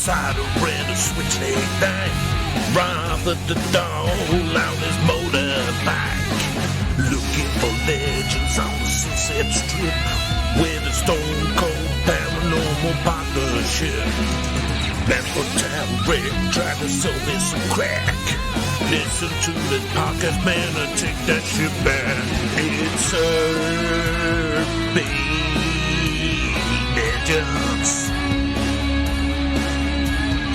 beside a red switchblade thing. Rob at the door on his motorbike. Looking for legends on the Sunset Strip with a stone cold paranormal partnership. Lampo Town Rick tried to sell me some crack. Listen to this podcast, man, and take that shit back. It's Urban Legends,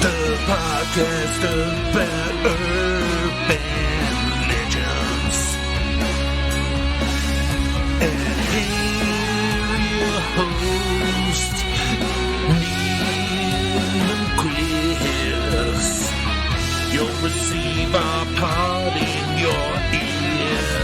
the podcast about urban legends. And here your host, Neil and Chris. You'll receive our pod in your ears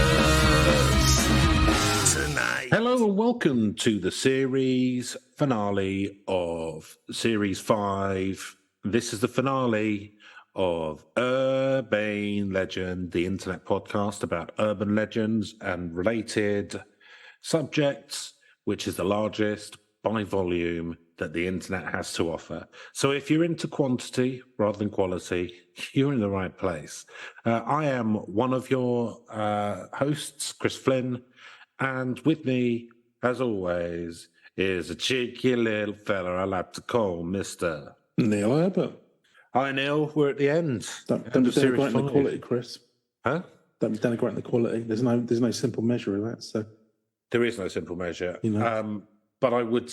tonight. Hello and welcome to the series finale of Series 5. This is the finale of Urban Legend, the internet podcast about urban legends and related subjects, which is the largest by volume that the internet has to offer. So if you're into quantity rather than quality, you're in the right place. I am one of your hosts, Chris Flynn, and with me, as always, is a cheeky little fella I like to call Mr. Neil Herbert. Hi, Neil. We're at the end. Don't be denigrating the quality, Chris. Huh? Don't be denigrating the quality. There's no simple measure of that. So there is no simple measure. You know. But I would...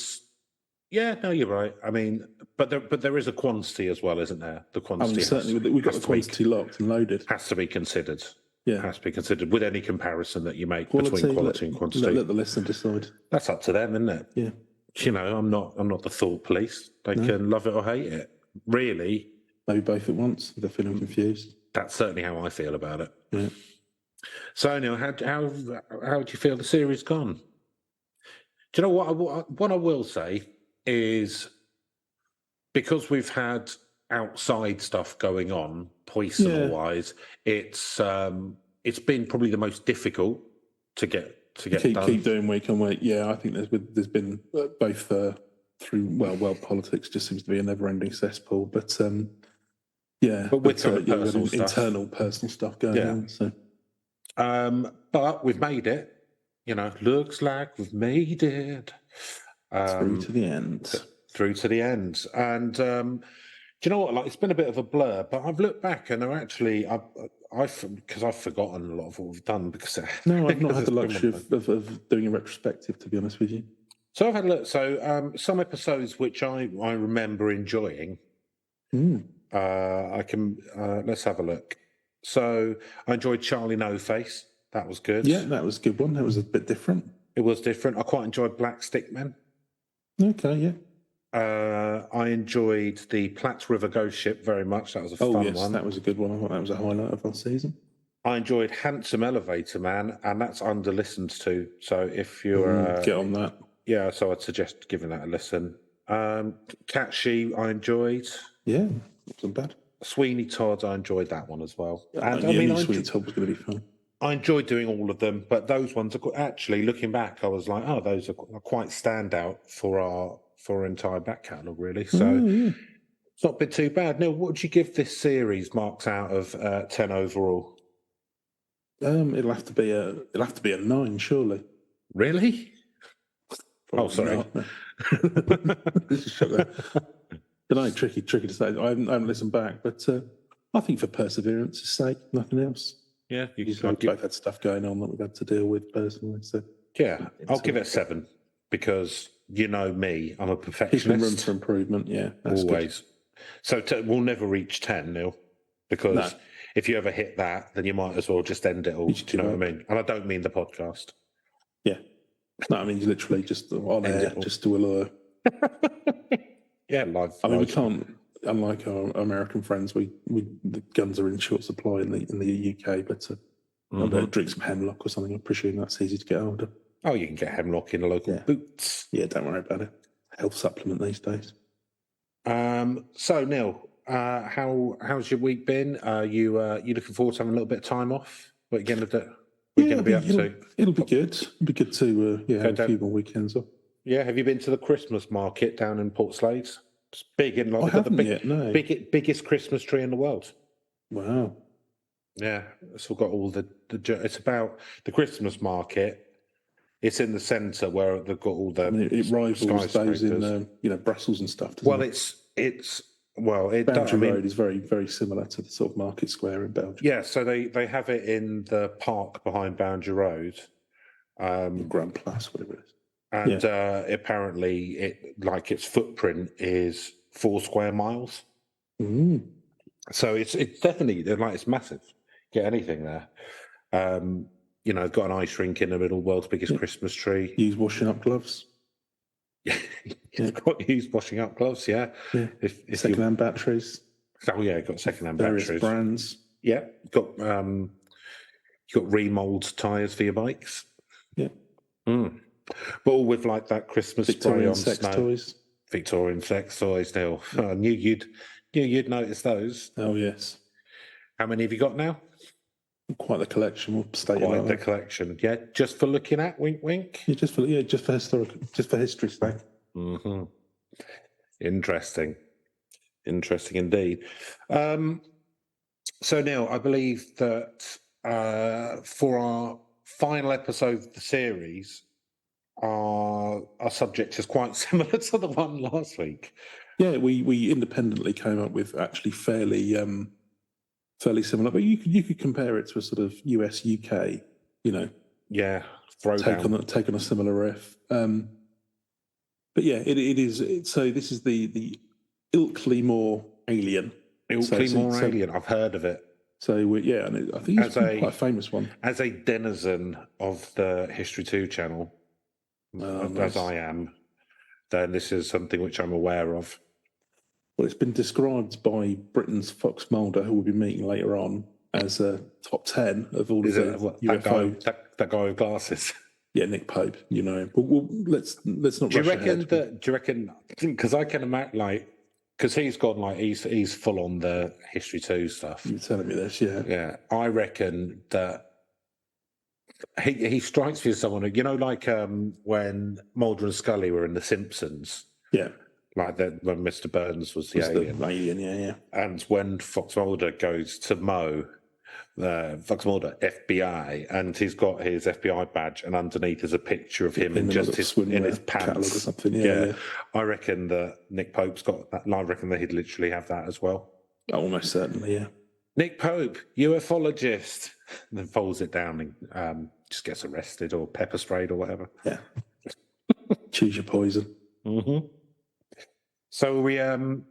Yeah, no, you're right. I mean, but there is a quantity as well, isn't there? The quantity. Certainly, we've got the quantity locked and loaded. Has to be considered. Yeah, has to be considered with any comparison that you make between quality and quantity. Let the listener decide. That's up to them, isn't it? Yeah. You know, I'm not the thought police. They can love it or hate it. Really. Maybe both at once if they're feeling confused. That's certainly how I feel about it. Yeah. So, Neil, how do you feel the series gone? Do you know what I will say is, because we've had outside stuff going on, poison-wise, it's been probably the most difficult to get done. Keep doing week on week. Yeah, I think there's been both through world politics just seems to be a never-ending cesspool. But with internal personal stuff going on. So, but we've made it. You know, looks like we've made it. Through to the end. And do you know what? Like, it's been a bit of a blur, but I've looked back and they're actually, because I've forgotten a lot of what we've done. No, I've not had the luxury of doing a retrospective, to be honest with you. So I've had a look. So some episodes which I remember enjoying. I can let's have a look. So I enjoyed Charlie No Face. That was good. Yeah, that was a good one. That was a bit different. It was different. I quite enjoyed Black Stickmen. Okay, yeah. I enjoyed the Platts River Ghost Ship very much. That was a fun one. That was a good one. I thought that was a highlight of our season. I enjoyed Handsome Elevator Man, and that's under listened to. So if you're get on that, yeah. So I'd suggest giving that a listen. Catchy, I enjoyed. Yeah, wasn't bad. Sweeney Todd, I enjoyed that one as well. And I mean, Sweeney Todd was going to be fun. I enjoyed doing all of them, but those ones are actually, looking back, I was like, oh, those are quite standout for our entire back catalogue, really. So it's not been too bad. Neil, what would you give this series marks out of 10 overall? It'll have to be a 9, surely. Really? Probably sorry. Don't know, tricky to say. I haven't listened back, but I think for perseverance's sake, nothing else. Yeah, we've both had stuff going on that we've had to deal with personally. So yeah, I'll give it a 7 because you know me, I'm a perfectionist. Keeping room for improvement, yeah, always. Good. So we'll never reach 10, Neil, because if you ever hit that, then you might as well just end it all. Do you know what I mean? And I don't mean the podcast. Yeah, no, I mean literally just on air, just to allure. Yeah, live. I mean, we can't. Unlike our American friends, the guns are in short supply in the UK, but I'll drink some hemlock or something. I presume that's easy to get hold of. Oh, you can get hemlock in a local Boots. Yeah, don't worry about it. Health supplement these days. So Neil, how's your week been? You looking forward to having a little bit of time off? What are you going to be up to? It'll be good. It'll be good to have a few more weekends off. Yeah, have you been to the Christmas market down in Port Slades? It's big in like I they've got the haven't yet, no. biggest Christmas tree in the world. Wow. Yeah, it's all got all the. It's about the Christmas market. It's in the centre where they've got all the. I mean, it rivals those in skyscrapers. Brussels and stuff. Doesn't Well, it? it does. Boundary Road is very, very similar to the sort of market square in Belgium. Yeah, so they have it in the park behind Boundary Road. Grand Place, whatever it is. And apparently, its footprint is 4 square miles. Mm. So it's definitely it's massive. Get anything there. Got an ice rink in the middle, world's biggest Christmas tree. Use washing up gloves. You've got used washing up gloves, yeah. Yeah. If second-hand batteries. Oh yeah, got second-hand various batteries. Brands. Yeah, got remold tyres for your bikes. Yeah. But all with like that Christmas Victorian spray on sex snow. toys. Victorian sex toys, Neil. I knew you'd notice those. Oh yes. How many have you got now? Quite the collection. We'll state Quite the collection. Yeah, just for looking at. Wink, wink. Yeah, just for history's sake. Mm-hmm. Interesting indeed. So Neil, I believe that for our final episode of the series, our subject is quite similar to the one last week. Yeah, we independently came up with actually fairly similar, but you could compare it to a sort of US UK, Yeah, take on a similar riff. But yeah, it is. So this is the Ilkley Moor Alien. Ilkley Moor Alien. I've heard of it. So and I think it's quite a famous one. As a denizen of the History 2 channel, as I am, then this is something which I'm aware of. Well, it's been described by Britain's Fox Mulder, who we'll be meeting later on, as a top 10 of all of the UFO. That guy with glasses. Yeah, Nick Pope, you know. But let's not. Do you reckon? Because I can imagine, because he's gone he's full on the History 2 stuff. You're telling me this, yeah. Yeah, I reckon that he strikes me as someone who, when Mulder and Scully were in The Simpsons. Yeah. Like that when Mr. Burns was the alien. Yeah. And when Fox Mulder goes to Mo, Fox Mulder, FBI, and he's got his FBI badge, and underneath is a picture of him in his pants or something. Yeah. I reckon that Nick Pope's got that. I reckon that he'd literally have that as well. Almost certainly, yeah. Nick Pope, ufologist, and then folds it down and just gets arrested or pepper sprayed or whatever. Yeah. Choose your poison. Mm-hmm. So we going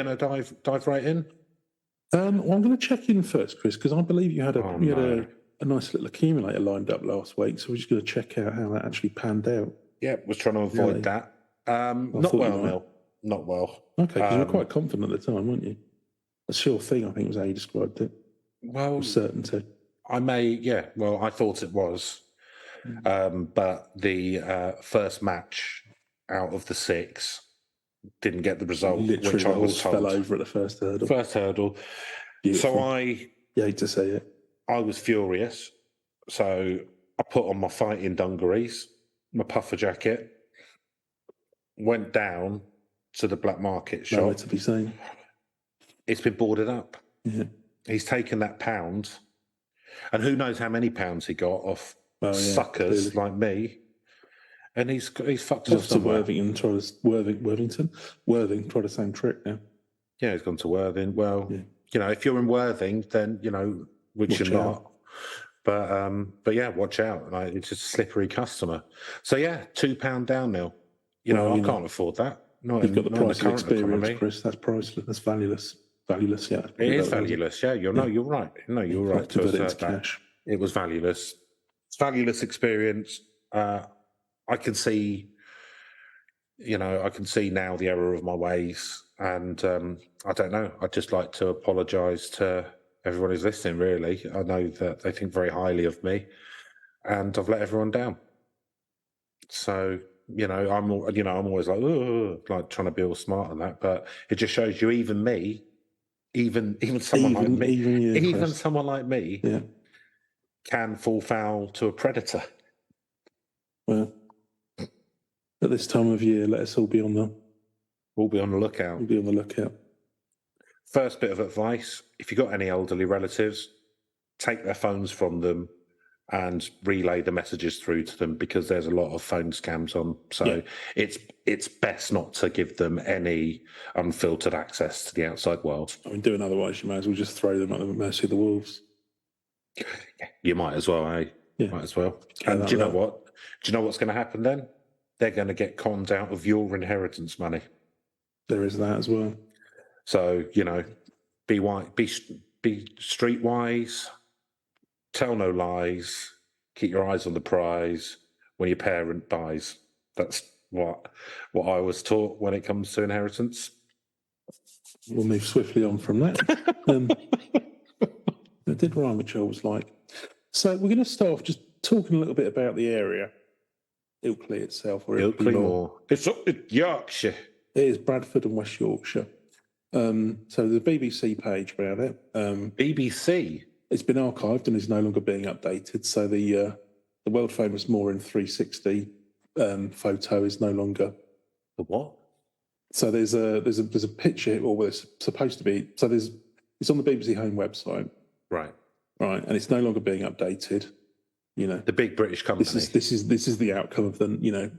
to dive right in? Well, I'm going to check in first, Chris, because I believe you had a nice little accumulator lined up last week. So we're just going to check out how that actually panned out. Yeah, was trying to avoid that. Not well, Neil. Not well. Okay, because you were quite confident at the time, weren't you? A sure thing, I think, was how you described it. Well, certainty. I thought it was. But the first match out of the 6 didn't get the result, literally, which I was told. Fell over at the first hurdle. Beautiful. So you hate to say it. I was furious. So I put on my fighting dungarees, my puffer jacket, went down to the black market shop. Nowhere to be seen. It's been boarded up. Yeah. He's taken that pound, and who knows how many pounds he got off suckers like me. And he's fucked off to Worthing, try the same trick now. Yeah, he's gone to Worthing. Well, if you're in Worthing, then which you're not. But yeah, watch out. It's just a slippery customer. So yeah, £2 down, Neil. I can't afford that. You've got the price of experience, Chris. That's priceless. That's valueless. Valueless, yeah. It is valueless, yeah. You're right. No, you're right to assert that. Cash. It was valueless. It's valueless experience. I can see, I can see now the error of my ways, and I don't know. I'd just like to apologise to everyone who's listening. Really, I know that they think very highly of me, and I've let everyone down. So I'm always like trying to be all smart on that, but it just shows you, even me, even someone like me, someone like me, can fall foul to a predator. Well, at this time of year, let us all be on We'll be on the lookout. We'll be on the lookout. First bit of advice, if you've got any elderly relatives, take their phones from them and relay the messages through to them, because there's a lot of phone scams on. So it's best not to give them any unfiltered access to the outside world. I mean, doing otherwise, you may as well just throw them at the mercy of the wolves. You might as well, eh? Yeah. Might as well. And do you know what? Do you know what's going to happen then? They're going to get conned out of your inheritance money. There is that as well. So, be streetwise, tell no lies, keep your eyes on the prize when your parent dies. That's what I was taught when it comes to inheritance. We'll move swiftly on from that. It did rhyme, which I was like. So we're going to start off just talking a little bit about the area, Ilkley itself, or Ilkley Moor. It's up in Yorkshire. It is Bradford and West Yorkshire. So the BBC page about it. BBC. It's been archived and is no longer being updated. So the world famous Moor in 360 photo is no longer. The what? So there's a picture, or it's supposed to be. So it's on the BBC Home website. Right. Right, and it's no longer being updated. The big British company. This is the outcome of the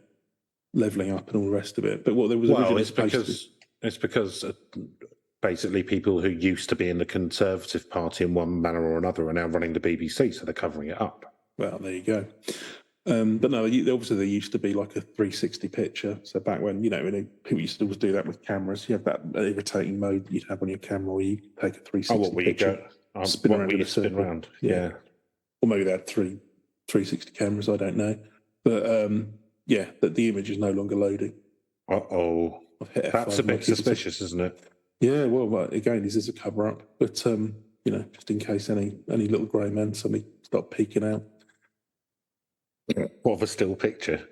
levelling up and all the rest of it. But what there was it's because basically people who used to be in the Conservative Party in one manner or another are now running the BBC, so they're covering it up. Well, there you go. But no, obviously there used to be like a 360 picture. So back when people used to always do that with cameras, you have that irritating mode you'd have on your camera where you take a 360 picture. Spin around in a circle. Around. Yeah. Or maybe they had 360 cameras, I don't know. But that the image is no longer loading. Uh-oh. That's a bit suspicious, isn't it? Yeah, well, again, this is a cover-up. But, just in case any little grey men suddenly start peeking out. What of a still picture?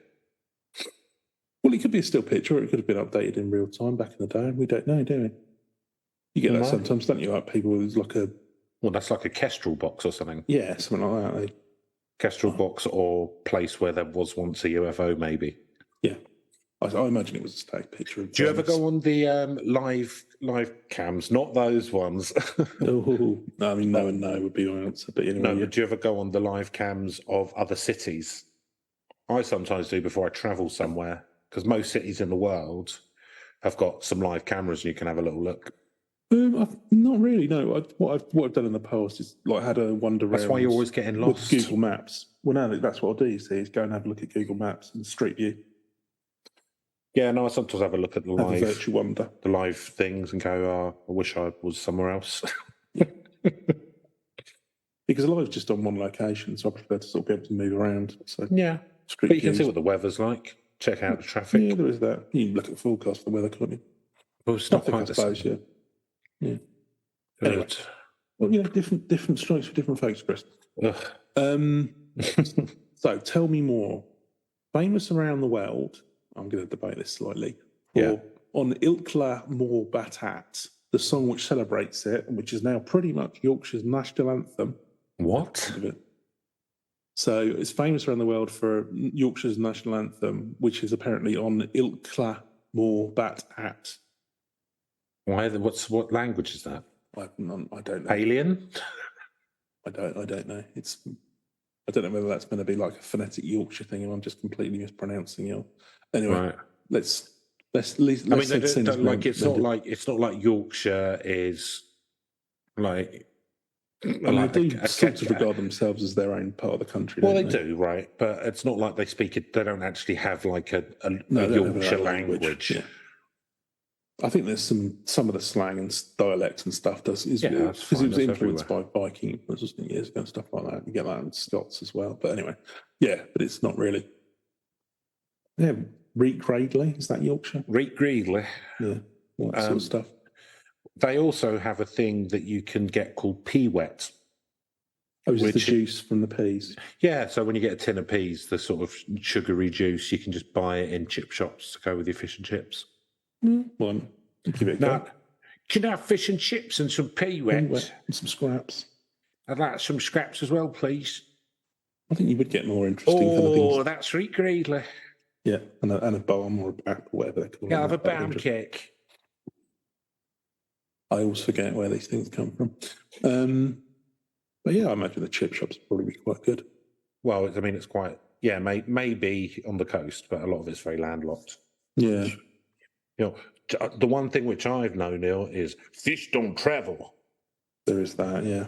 Well, it could be a still picture, or it could have been updated in real time back in the day. We don't know, do we? You get that sometimes, don't you? Like people with like a... Well, that's like a Kestrel box or something. Yeah, something like that. Kestrel box or place where there was once a UFO, maybe. Yeah. I imagine it was a stag picture. Do you ever go on the live cams? Not those ones. No, I mean, no and no would be my answer. But anyway, no, but do you ever go on the live cams of other cities? I sometimes do before I travel somewhere, because most cities in the world have got some live cameras and you can have a little look. Not really, no. What I've done in the past is like had a wander around. That's why you're always getting lost. With Google Maps. Well, no, that's what I'll do, you see, is go and have a look at Google Maps and Street View. Yeah, no, I sometimes have a look at the live virtual wander. The live things and go, I wish I was somewhere else. Because a live's just on one location, so I prefer to sort of be able to move around. So yeah, but you can see what the weather's like. Check out the traffic. Yeah, there is that. You can look at the forecast for the weather, can't you? Well, it's not quite I suppose, yeah. Yeah. Anyway. Well, different strokes for different folks, Chris. So tell me more. Famous around the world, I'm going to debate this slightly. Yeah. On Ilkley Moor Batat, the song which celebrates it, and which is now pretty much Yorkshire's national anthem. What? So it's famous around the world for Yorkshire's national anthem, which is apparently on Ilkley Moor Batat. Why? What language is that? I don't know. Alien? I don't know. I don't know whether that's going to be like a phonetic Yorkshire thing, and I'm just completely mispronouncing it. Anyway, right. let's I mean, it's not like Yorkshire is like. They do sort of regard themselves as their own part of the country. Well, they do, right? But it's not like they speak it. They don't actually have like a Yorkshire language. Yeah. I think there's some of the slang and dialect and stuff because it was influenced by Viking influence years ago and stuff like that. You get that in Scots as well. But anyway, yeah, but it's not really. Yeah, Reek Gradley, is that Yorkshire? Reek Gradley. Yeah, all that sort of stuff. They also have a thing that you can get called pea wet. Oh, is it the juice from the peas? Yeah, so when you get a tin of peas, the sort of sugary juice, you can just buy it in chip shops to go with your fish and chips. Well, give it a go. Can I have fish and chips and some pea wet? And some scraps. I'd like some scraps as well, please. I think you would get more interesting kind of things. That's Reek Gradley. Yeah, and a balm or a bap or whatever they call it. Yeah, I'll have a balm cake. I always forget where these things come from. But yeah, I imagine the chip shops would probably be quite good. Well, I mean, it's quite, maybe on the coast, but a lot of it's very landlocked. Yeah. You know, the one thing which I've known, Neil, is fish don't travel. There is that, yeah.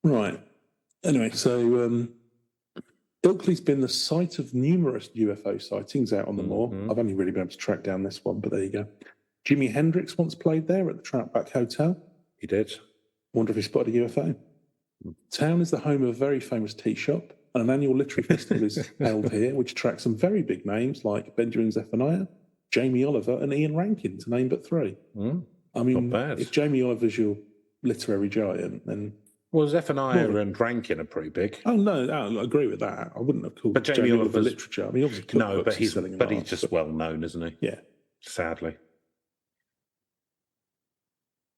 Right. Anyway, so Ilkley's been the site of numerous UFO sightings out on the Moor. I've only really been able to track down this one, but there you go. Jimi Hendrix once played there at the Troutback Hotel. He did. Wonder if he spotted a UFO. Town is the home of a very famous tea shop, and an annual literary festival is held here, which attracts some very big names like Benjamin Zephaniah, Jamie Oliver, and Ian Rankin, to name but three. I mean, if Jamie Oliver's your literary giant, then... Well, Zephaniah and Rankin are pretty big. Oh, no, I agree with that. I wouldn't have called but Jamie Oliver literature. I mean, obviously, no, but he's just well known, isn't he? Yeah. Sadly.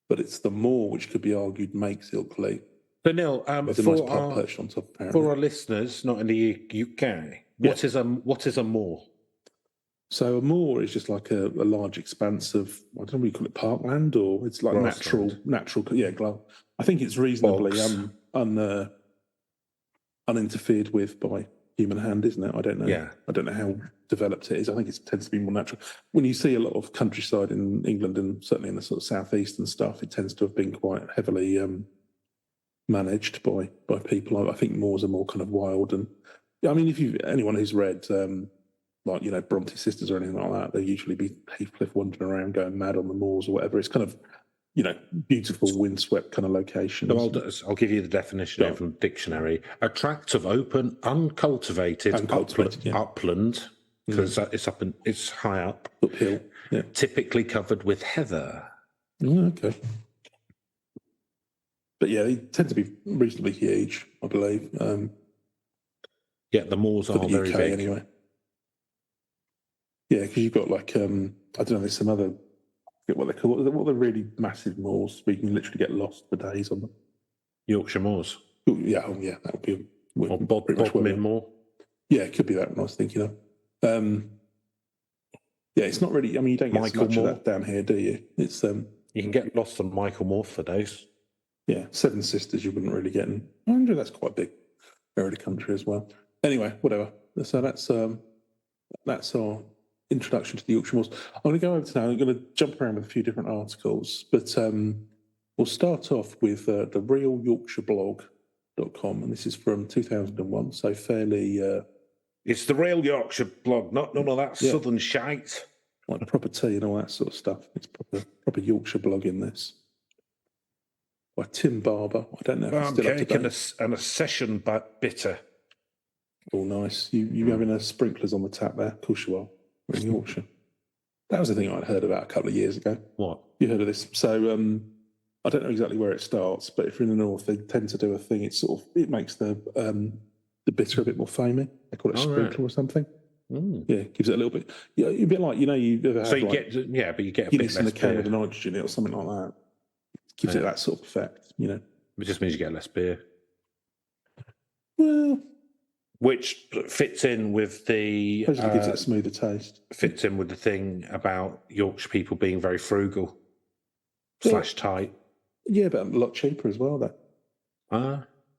But it's the Moor which could be argued makes Ilkley. So, Neil, for our listeners not in the UK, what is a moor? So a moor is just like a large expanse of, I don't know what you call it, parkland, or it's like natural. I think it's reasonably uninterfered with by human hand, isn't it? I don't know. Yeah. I don't know how developed it is. I think it tends to be more natural. When you see a lot of countryside in England and certainly in the sort of southeast and stuff, it tends to have been quite heavily managed by people. I think moors are more kind of wild. And I mean, anyone who's read Bronte Sisters or anything like that, they usually be Heathcliff wandering around going mad on the moors or whatever. It's kind of, beautiful windswept kind of locations. I'll give you the definition from the dictionary. A tract of open, uncultivated upland, because it's high up. Uphill. Yeah. Typically covered with heather. Oh, okay. But yeah, they tend to be reasonably huge, I believe. The moors are very big. Anyway. Yeah, because you've got like, I don't know, there's some other, I forget what they call it, what are the really massive moors where you can literally get lost for days on them? Yorkshire moors. Yeah, that would be... Or Bodmin Moor. Yeah, it could be that one I was thinking of. It's not really, I mean, you don't get much of that down here, do you? It's you can get lost on Michael Moor for days. Yeah, Seven Sisters you wouldn't really get in. I wonder if that's quite big area of the country as well. Anyway, whatever. So that's our introduction to the Yorkshire Moors. I'm going to go over to now. I'm going to jump around with a few different articles, but we'll start off with the realyorkshireblog.com, and this is from 2001, so fairly... it's the Real Yorkshire Blog, not none of that southern shite. Like proper tea and all that sort of stuff. It's proper Yorkshire blog in this. By Tim Barber. I don't know if it's still up to date. And a session bitter. Oh, nice. You having sprinklers on the tap there? Of course you are. We're in Yorkshire. That was the thing I'd heard about a couple of years ago. What? You heard of this? So I don't know exactly where it starts, but if you're in the north, they tend to do a thing. It makes the bitter a bit more foamy. They call it a sprinkler or something. Yeah, gives it a little bit. Yeah, a bit like you ever had. So you get but you get a bit less in the can of nitrogen or something like that. Gives it that sort of effect, It just means you get less beer. Well, which fits in with the... gives it a smoother taste. Fits in with the thing about Yorkshire people being very frugal / tight. Yeah, but a lot cheaper as well, though.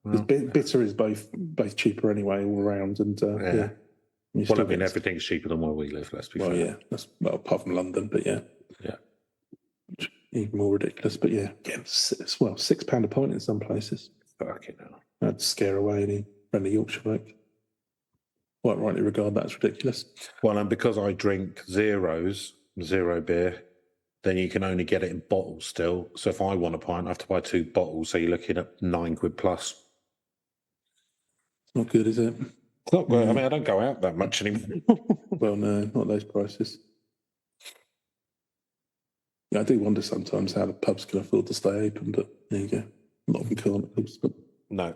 Well, bitter is both cheaper anyway, all around. And Well, I mean, everything's cheaper than where we live, let's be fair. Yeah, apart from London, but yeah. Yeah. Even more ridiculous, but yeah. £6 a pint in some places. Fucking hell. That'd scare away any friendly Yorkshire folk. Quite rightly regard that as ridiculous. Well, and because I drink zero beer, then you can only get it in bottles still. So if I want a pint, I have to buy 2 bottles, so you're looking at £9 plus. Not good, is it? It's not good. I mean, I don't go out that much anymore. Well, no, not those prices. Yeah, I do wonder sometimes how the pubs can afford to stay open, but there you go. A lot of them can't, of course. But... No,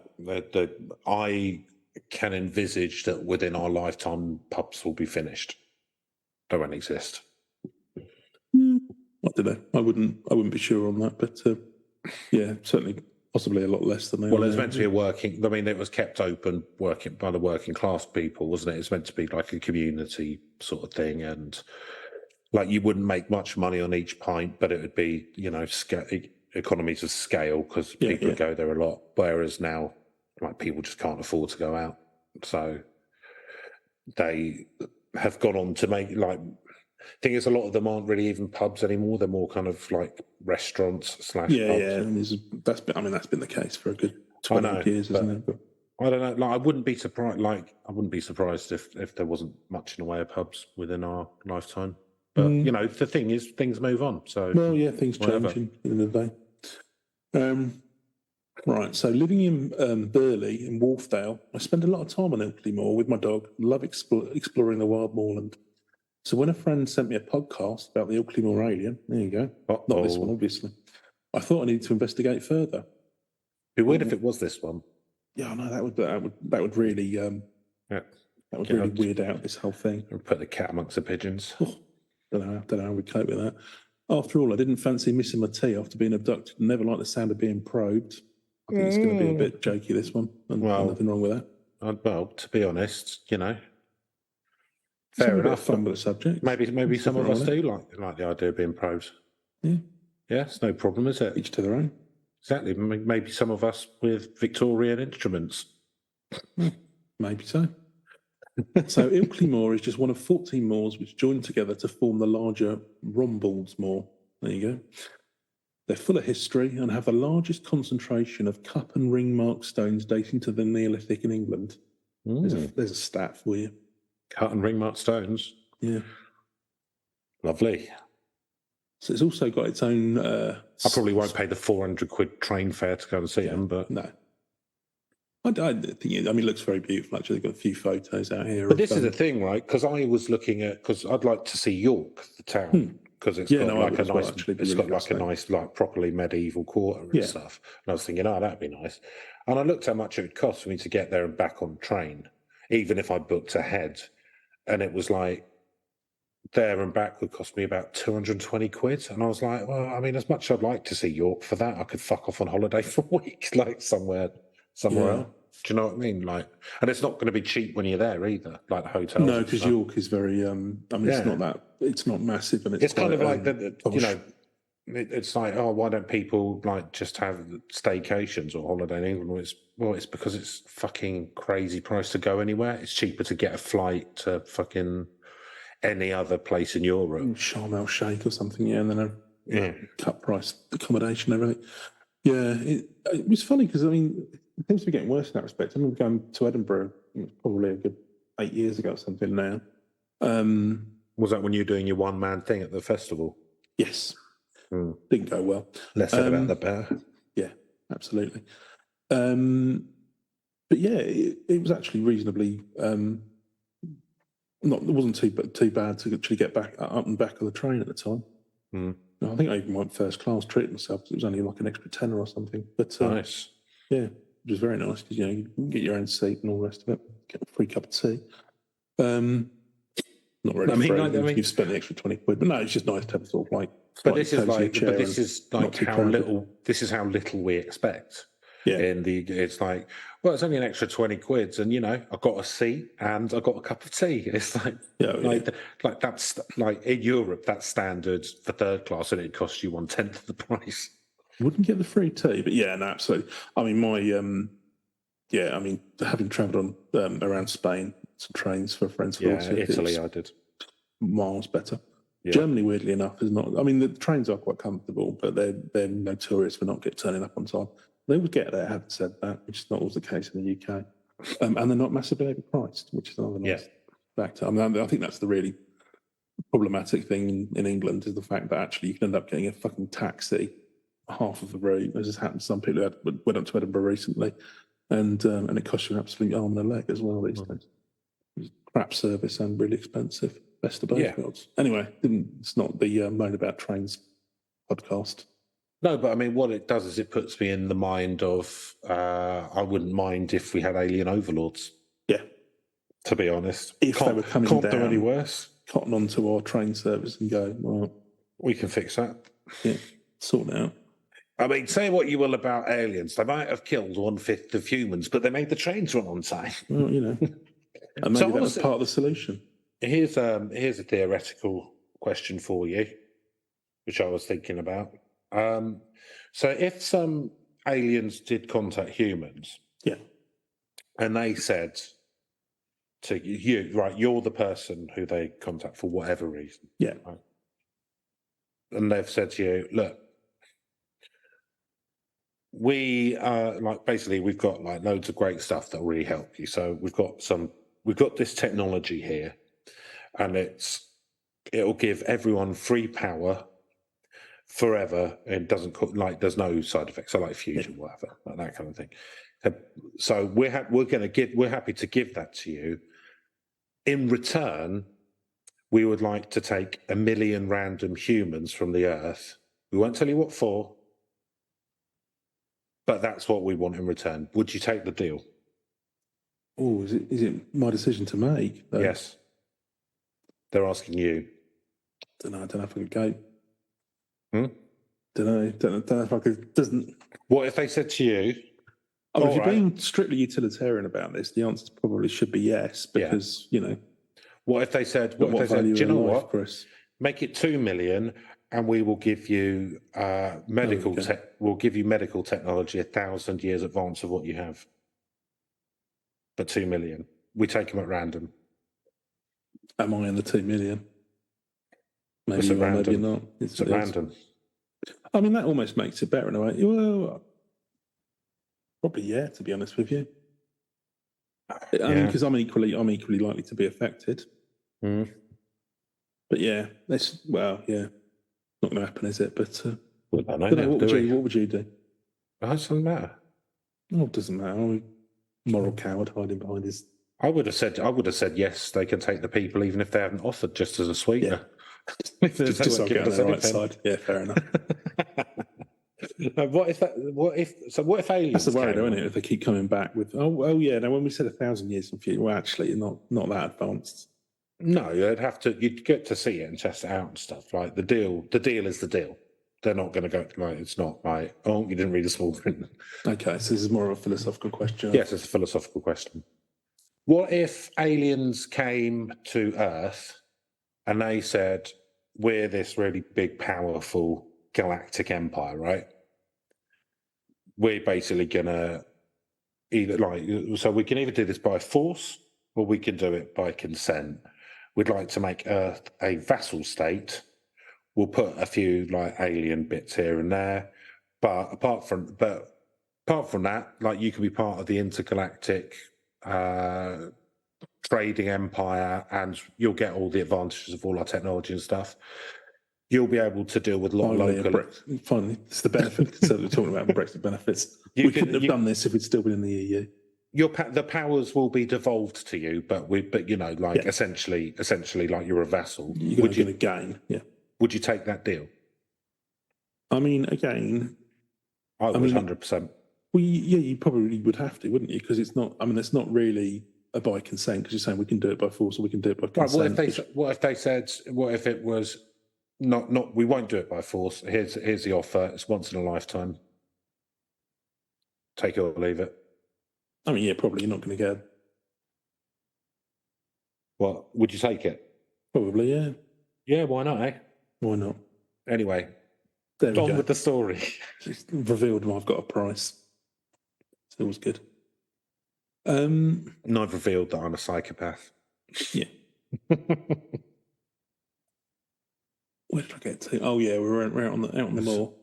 I can envisage that within our lifetime, pubs will be finished. They won't exist. I don't know. I wouldn't be sure on that, but certainly possibly a lot less than they are. Well, it's meant to be it was kept open by the working class people, wasn't it? It's meant to be like a community sort of thing, and Like you wouldn't make much money on each pint, but it would be, economies of scale because people would go there a lot. Whereas now, like people just can't afford to go out, so they have gone on to make like. Thing is, a lot of them aren't really even pubs anymore. They're more kind of like restaurants / pubs. And that's been the case for a good 20 years, isn't it? But I don't know. Like, I wouldn't be surprised. Like, I wouldn't be surprised if there wasn't much in the way of pubs within our lifetime. But the thing is, things move on. So things change in the day. Right. So living in Burley in Wharfdale, I spend a lot of time on Ilkley Moor with my dog. Love exploring the wild moorland. So when a friend sent me a podcast about the Ilkley Moor alien, there you go. Not this one, obviously. I thought I needed to investigate further. It'd be weird if it was this one. Yeah, I know that would really really weird out this whole thing. Put the cat amongst the pigeons. Don't know how we cope with that. After all, I didn't fancy missing my tea after being abducted and never liked the sound of being probed. I think it's going to be a bit jokey, this one, and nothing wrong with that. Well, to be honest, fair enough. Fun with the subject. Maybe some of us do like the idea of being probed. Yeah, it's no problem, is it? Each to their own. Exactly. Maybe some of us with Victorian instruments. Maybe so. So Ilkley Moor is just one of 14 moors which join together to form the larger Rombalds Moor. There you go. They're full of history and have the largest concentration of cup and ring mark stones dating to the Neolithic in England. There's a stat for you. Cut and ring mark stones. Yeah. Lovely. So it's also got its own... I probably won't pay the £400 train fare to go and see them, but... No. I think it looks very beautiful, actually. They've got a few photos out here. But this is the thing, right? Because I was looking at... Because I'd like to see York, the town, because it's got a nice, like, properly medieval quarter and stuff. And I was thinking, that'd be nice. And I looked how much it would cost for me to get there and back on train, even if I booked ahead. And it was like... there and back would cost me about £220. And I was like, well, I mean, as much as I'd like to see York, for that, I could fuck off on holiday for a week, like somewhere else. Do you know what I mean? Like, and it's not going to be cheap when you're there either, like the hotels. No, because York is very, it's not massive. And it's kind of like, it's like, why don't people like just have staycations or holiday in England? It's because it's fucking crazy price to go anywhere. It's cheaper to get a flight to fucking any other place in Europe. Sharm el Sheikh or something, and then a cut price accommodation and everything. Yeah, it was funny because, it seems to be getting worse in that respect. I remember going to Edinburgh, it was probably a good 8 years ago or something now. Was that when you were doing your one-man thing at the festival? Yes. Didn't go well. Less said about the bear. Yeah, absolutely. But yeah, it was actually reasonably... it wasn't too bad to actually get back up and back on the train at the time. I think I even went first class, treated myself because it was only like an extra tenner or something. But nice. Yeah, it was very nice because you can get your own seat and all the rest of it. Get a free cup of tea. Not really free. You've spent the extra £20, but no, it's just nice to have sort of like. But this is how little we expect. Yeah. It's like, well, it's only an extra £20, and I got a seat and I got a cup of tea. It's like, like that's like in Europe, that's standard for third class, and it costs you 1/10 of the price. Wouldn't get the free tea, but yeah, no, absolutely. I mean, having travelled on around Spain, some trains for friends. Italy, I did miles better. Yeah. Germany, weirdly enough, is not. I mean, the trains are quite comfortable, but they're notorious for not turning up on time. They would get there, having said that, which is not always the case in the UK. And they're not massively overpriced, which is another nice factor. I mean, I think that's the really problematic thing in England, is the fact that actually you can end up getting a fucking taxi half of the route. As has happened to some people who went up to Edinburgh recently, and it costs you an absolute arm and a leg as well these days. It's crap service and really expensive. Best of both worlds. Anyway, it's not the Moan About Trains podcast. No, but I mean, what it does is it puts me in the mind of I wouldn't mind if we had alien overlords. Yeah. To be honest. If they were coming down, do any worse. Cotton onto our train service and go, well... We can fix that. Yeah, sort it out. I mean, say what you will about aliens. They might have killed 1/5 of humans, but they made the trains run on time. Well, and maybe that was part of the solution. Here's a theoretical question for you, which I was thinking about. So if some aliens did contact humans, and they said to you, right, you're the person who they contact for whatever reason, right? And they've said to you, look, we basically we've got like loads of great stuff that will really help you. So we've got this technology here, and it'll give everyone free power forever, and doesn't there's no side effects, so like fusion, whatever, like that kind of thing. So we're happy to give that to you. In return, we would like to take 1 million random humans from the Earth. We won't tell you what for, but that's what we want in return. Would you take the deal? Oh, is it my decision to make, though? Yes. They're asking you. I don't know if I could go. Don't know if I could. What if they said to you? I mean, if you're being strictly utilitarian about this, the answer probably should be yes, because What if they said? Do you know what, Chris? Make it 2 million, and we will give you medical. We'll give you medical technology 1,000 years advance of what you have. But 2 million, we take them at random. Am I in the 2 million? Maybe you are, maybe you're not. It's at random. I mean, that almost makes it better in a way. Well, probably yeah, to be honest with you. I mean, because I'm equally likely to be affected. But yeah, not going to happen, is it? But I don't know. What would you do? It doesn't matter. Oh, it doesn't matter. I'm a moral coward hiding behind his. I would have said yes. They can take the people, even if they hadn't offered, just as a sweetener. Yeah. just so I get on the right side. Yeah, fair enough. What if aliens? That's the worry, though, isn't it? If they keep coming back with, oh yeah. Now, when we said 1,000 years in future, well, actually, not that advanced. No, you'd get to see it and test it out and stuff. Like the deal is the deal. They're not going to go like it's not like, oh, you didn't read the small print. Okay, so this is more of a philosophical question. Yes, it's a philosophical question. What if aliens came to Earth and they said, we're this really big, powerful galactic empire, right? We're basically going to so we can either do this by force or we can do it by consent. We'd like to make Earth a vassal state. We'll put a few like alien bits here and there, but apart from that, like you can be part of the intergalactic trading empire, and you'll get all the advantages of all our technology and stuff. You'll be able to deal with a lot of local. Finally, it's the benefit. So we're talking about Brexit benefits. We couldn't have done this if we'd still been in the EU. The powers will be devolved to you, but essentially, like you're a vassal. You're going to gain. Yeah. Would you take that deal? I mean, again, I would 100%. Well, yeah, you probably would have to, wouldn't you? Because it's not. I mean, it's not really a by consent, because you're saying we can do it by force or we can do it by consent. Right, what if it was not? We won't do it by force. Here's the offer. It's once in a lifetime. Take it or leave it. I mean, yeah, probably you're not going to get. What would you take it? Probably, yeah. Yeah, why not? Why not? Anyway, on with the story. It's revealed I've got a price. So it was good. And I've revealed that I'm a psychopath. Yeah. Where did I get to? Oh yeah, we're out on the moor.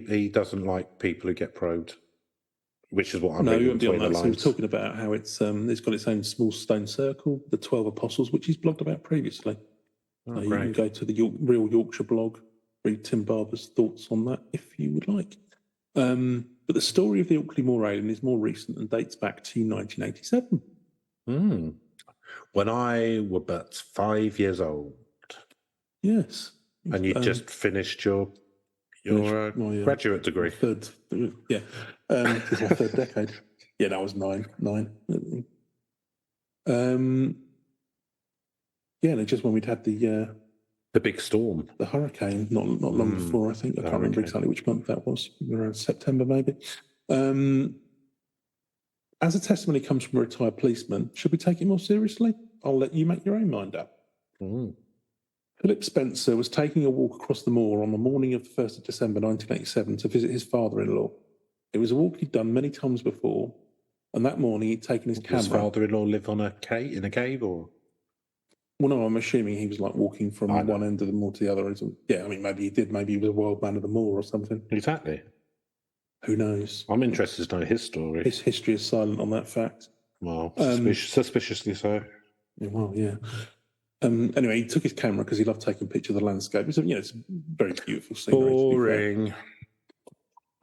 He doesn't like people who get probed, which is what I'm reading between the lines. So he's talking about how it's got its own small stone circle, the 12 Apostles, which he's blogged about previously. So you can go to the Real Yorkshire blog, read Tim Barber's thoughts on that if you would like. But the story of the Ilkley Moor alien is more recent and dates back to 1987. When I was but 5 years old. Yes. And you just finished your graduate degree. This is my third decade. Yeah, that was nine. Yeah, just when we'd had the big storm, the hurricane, not long before. I think I can't remember exactly which month that was. Around September, maybe. As a testimony comes from a retired policeman, should we take it more seriously? I'll let you make your own mind up. Philip Spencer was taking a walk across the moor on the morning of the 1st of December 1987 to visit his father-in-law. It was a walk he'd done many times before, and that morning he'd taken his camera. Does father-in-law live on in a cave, or? Well, no, I'm assuming he was like walking from one end of the moor to the other. Yeah, I mean, maybe he did. Maybe he was a wild man of the moor or something. Exactly. Who knows? I'm interested to know his story. His history is silent on that fact. Well, suspiciously so. Well, yeah. Anyway, he took his camera because he loved taking pictures of the landscape. It's a very beautiful scenery. Boring.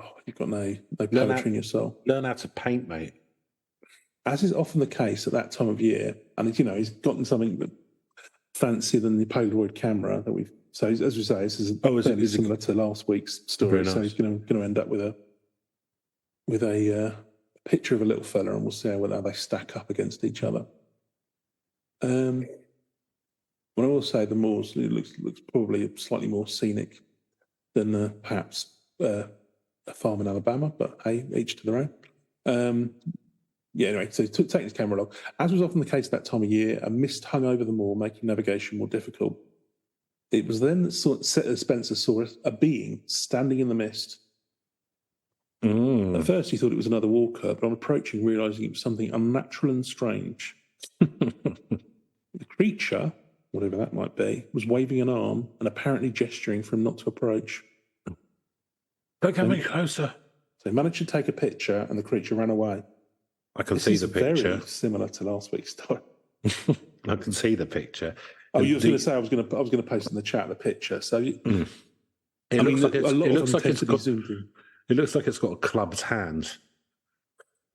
Oh, you've got no poetry in your soul. Learn how to paint, mate. As is often the case at that time of year, and he's gotten something fancier than the Polaroid camera that we've. So as we say, this is fairly similar to last week's story. Nice. So he's going to end up with a picture of a little fella, and we'll see how they stack up against each other. Well, I will say the moors looks probably slightly more scenic than perhaps a farm in Alabama, but hey, each to their own. Anyway, so taking his camera along. As was often the case at that time of year, a mist hung over the moor, making navigation more difficult. It was then that Spencer saw a being standing in the mist. At first he thought it was another walker, but on approaching, realising it was something unnatural and strange. The creature, whatever that might be, was waving an arm and apparently gesturing for him not to approach. Don't come any closer. So he managed to take a picture and the creature ran away. I can see the picture. Very similar to last week's story. I can see the picture. Oh, you were going to say I was going to post in the chat the picture. So it looks like it's got a club's hand.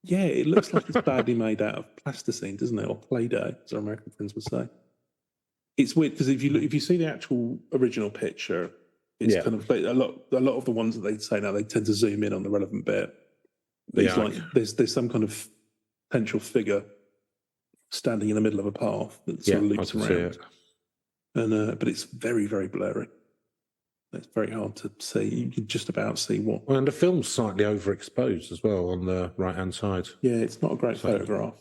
Yeah, it looks like it's badly made out of plasticine, doesn't it, or Play-Doh, as our American friends would say. It's weird because if you see the actual original picture, it's kind of a lot of the ones that they say now, they tend to zoom in on the relevant bit. There's some kind of potential figure standing in the middle of a path that sort of loops around. And but it's very, very blurry. It's very hard to see. You can just about see what. Well, and the film's slightly overexposed as well on the right-hand side. Yeah, it's not a great photograph.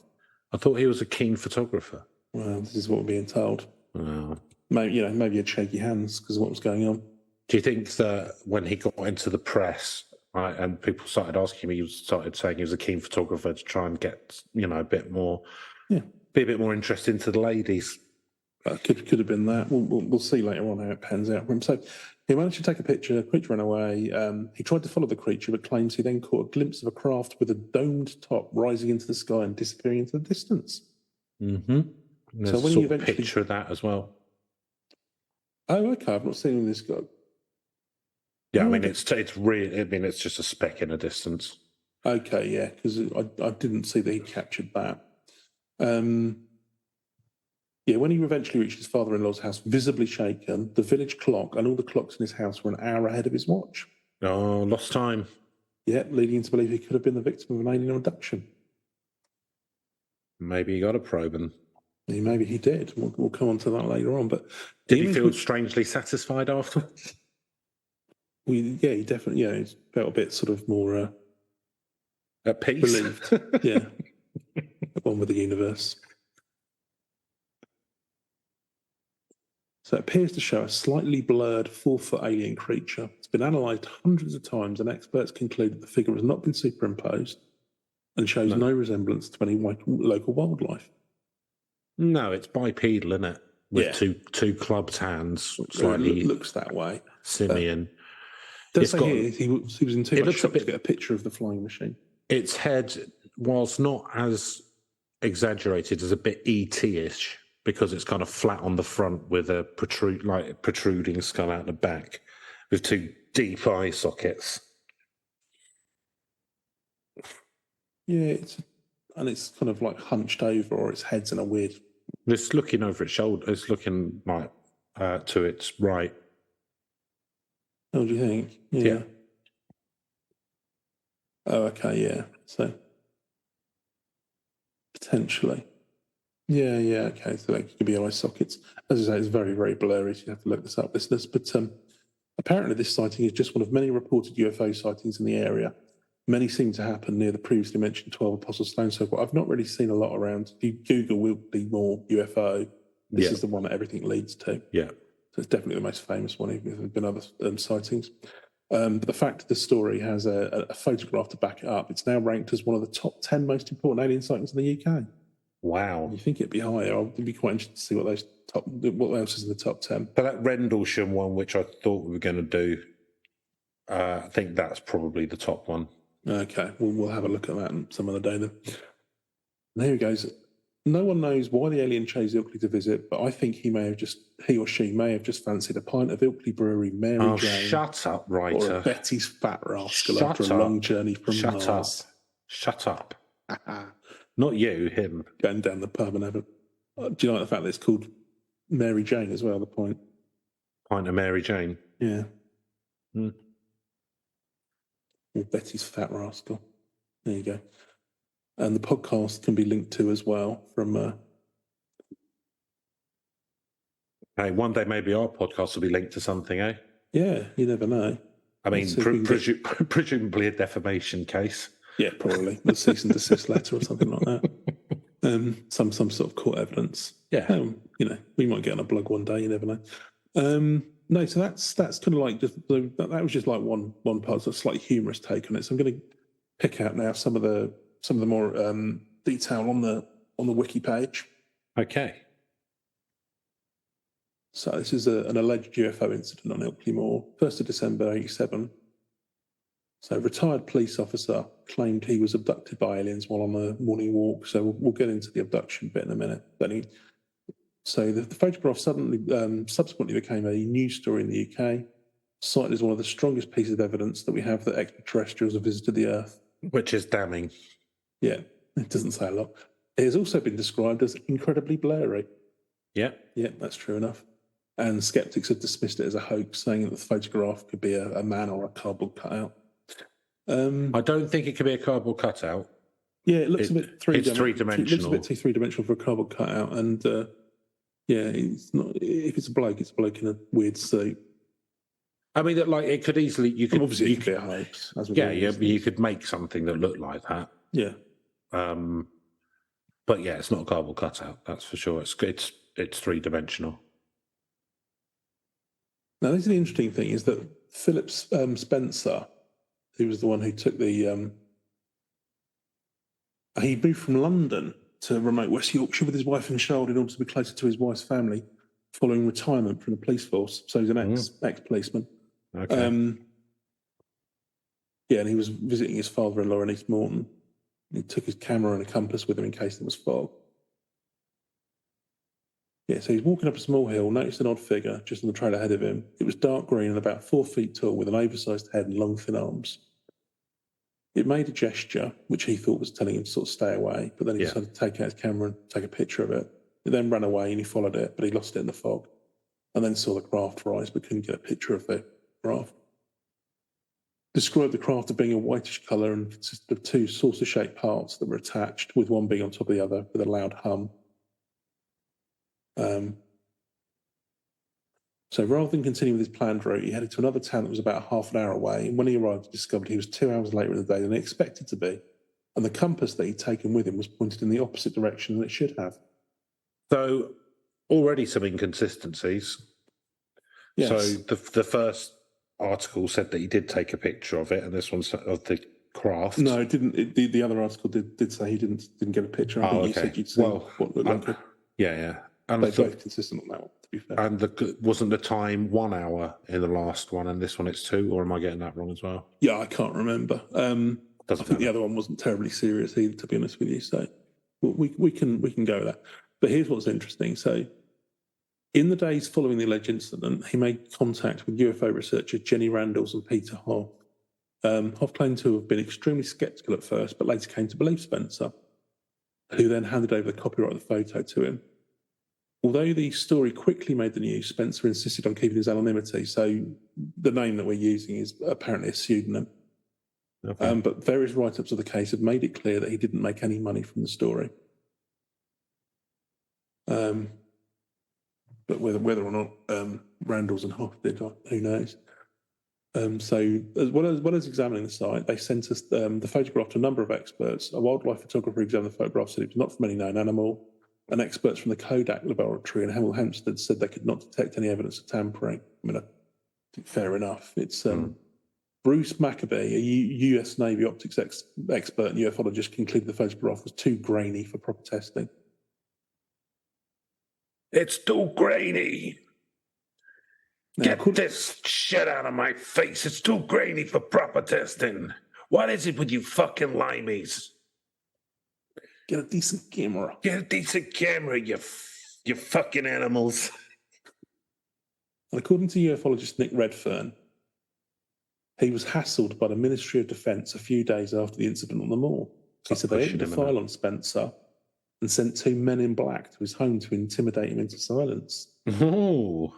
I thought he was a keen photographer. Well, this is what we're being told. Wow. Maybe he had shaky hands because of what was going on. Do you think that when he got into the press, right, and people started asking him, he started saying he was a keen photographer to try and get, a bit more, be a bit more interest into the ladies? Could have been that. We'll see later on how it pans out for him. So he managed to take a picture. The creature ran away. He tried to follow the creature, but claims he then caught a glimpse of a craft with a domed top rising into the sky and disappearing into the distance. Mm-hmm. There's so when a picture of that as well. Oh, okay. I've not seen this guy. Yeah, I mean it's really. I mean it's just a speck in the distance. Okay, yeah, because I didn't see that he captured that. When he eventually reached his father-in-law's house, visibly shaken, the village clock and all the clocks in his house were an hour ahead of his watch. Oh, lost time. Yeah, leading him to believe he could have been the victim of an alien abduction. Maybe he got a probe and... Maybe he did. We'll come on to that later on. But did he feel strangely satisfied afterwards? He definitely. Yeah, he felt a bit sort of more at peace. Relieved. Yeah, one with the universe. So it appears to show a slightly blurred 4-foot alien creature. It's been analysed hundreds of times, and experts conclude that the figure has not been superimposed and shows no resemblance to any local wildlife. No, it's bipedal, isn't it? With two clubbed hands, slightly. It looks that way. Simian. Does say here he was in too much shock to get a picture of the flying machine. Its head, whilst not as exaggerated, is a bit ET-ish because it's kind of flat on the front with a protruding skull out the back with two deep eye sockets. Yeah, it's kind of like hunched over, or its head's in a weird. It's looking over its shoulder. It's looking like to its right. Oh, do you think? Yeah. Oh, okay, yeah. So potentially. Yeah, okay. So that could be eye sockets. As I say, it's very, very blurry. So you have to look this up, listeners. But apparently this sighting is just one of many reported UFO sightings in the area. Many seem to happen near the previously mentioned 12 Apostle Stone Circle. I've not really seen a lot around. If you Google Wilkely Moor UFO, this is the one that everything leads to. Yeah. So it's definitely the most famous one, even if there have been other sightings. But the fact that the story has a photograph to back it up, it's now ranked as one of the top 10 most important alien sightings in the UK. Wow. You think it'd be higher? I'd be quite interested to see what else is in the top 10. But that Rendlesham one, which I thought we were going to do, I think that's probably the top one. Okay, we'll have a look at that some other day then. And here he goes. No one knows why the alien chose Ilkley to visit, but I think he or she may have just fancied a pint of Ilkley Brewery Mary Jane. Shut up, writer. Or a Betty's Fat Rascal after a long journey from Mars. Shut up. Not you, him. Going down the pub and having... Do you like the fact that it's called Mary Jane as well, the pint? Pint of Mary Jane? Yeah. Or Betty's Fat Rascal. There you go. And the podcast can be linked to as well from... Hey, one day maybe our podcast will be linked to something, eh? Yeah, you never know. I mean, presumably a defamation case. Yeah, probably. A cease and desist letter or something like that. Some sort of court evidence. Yeah. We might get on a blog one day, you never know. No, so that's kind of like that was just like one part, so a slightly humorous take on it. So I'm going to pick out now some of the more detail on the wiki page. Okay. So this is an alleged UFO incident on Ilkley Moor, 1st of December 87. So a retired police officer claimed he was abducted by aliens while on a morning walk. So we'll get into the abduction bit in a minute. So the photograph subsequently became a news story in the UK, cited as one of the strongest pieces of evidence that we have that extraterrestrials have visited the Earth. Which is damning. Yeah, it doesn't say a lot. It has also been described as incredibly blurry. Yeah. Yeah, that's true enough. And skeptics have dismissed it as a hoax, saying that the photograph could be a man or a cardboard cutout. I don't think it could be a cardboard cutout. Yeah, it looks a bit three-dimensional. It's three-dimensional. It looks a bit too three-dimensional for a cardboard cutout. And it's not. If it's a bloke in a weird suit. I mean, it could easily. You could obviously it could be a hoax. You could make something that looked like that. Yeah. But yeah, it's not a cardboard cutout. That's for sure. It's three-dimensional. Now, this is the interesting thing: is that Philip Spencer, who was the one who took the, he moved from London to remote West Yorkshire with his wife and child in order to be closer to his wife's family, following retirement from the police force. So he's an ex-policeman. Okay. And he was visiting his father-in-law in East Morton. He took his camera and a compass with him in case there was fog. Yeah, so he's walking up a small hill, noticed an odd figure just on the trail ahead of him. It was dark green and about 4 feet tall with an oversized head and long, thin arms. It made a gesture, which he thought was telling him to sort of stay away, but then he decided to take out his camera and take a picture of it. It then ran away and he followed it, but he lost it in the fog. And then saw the craft rise, but couldn't get a picture of the craft. Described the craft as being a whitish colour and consisted of 2 saucer-shaped parts that were attached, with one being on top of the other, with a loud hum. So rather than continue with his planned route, he headed to another town that was about half an hour away. And when he arrived, he discovered he was 2 hours later in the day than he expected to be. And the compass that he'd taken with him was pointed in the opposite direction than it should have. So already some inconsistencies. Yes. So the first article said that he did take a picture of it, and this one of the craft. No, it didn't. The other article did say he didn't get a picture. I think you said you'd seen what looked like it. Yeah. And they're both consistent on that one, to be fair. And wasn't the time 1 hour in the last one, and this one it's 2, or am I getting that wrong as well? Yeah, I can't remember. I think the other one wasn't terribly serious either, to be honest with you. So we can go with that. But here's what's interesting. So in the days following the alleged incident, he made contact with UFO researcher Jenny Randalls and Peter Hoff. Hoff claimed to have been extremely sceptical at first, but later came to believe Spencer, who then handed over the copyright of the photo to him. Although the story quickly made the news, Spencer insisted on keeping his anonymity, so the name that we're using is apparently a pseudonym. Okay. But various write-ups of the case have made it clear that he didn't make any money from the story. But whether or not Randalls and Hoff did, who knows? So as well as examining the site, they sent us the photograph to a number of experts. A wildlife photographer examined the photograph, said it was not from any known animal. and experts from the Kodak laboratory in Hemel Hempstead said they could not detect any evidence of tampering. I mean, I think fair enough. It's Bruce Maccabee, a US Navy optics expert and ufologist, concluded the photograph was too grainy for proper testing. It's too grainy. Now, Get this shit out of my face. It's too grainy for proper testing. What is it with you fucking limeys? Get a decent camera. Get a decent camera, you fucking animals. And according to ufologist Nick Redfern, he was hassled by the Ministry of Defence a few days after the incident on the Moor. He said they opened a file on Spencer and sent 2 men in black to his home to intimidate him into silence. Oh.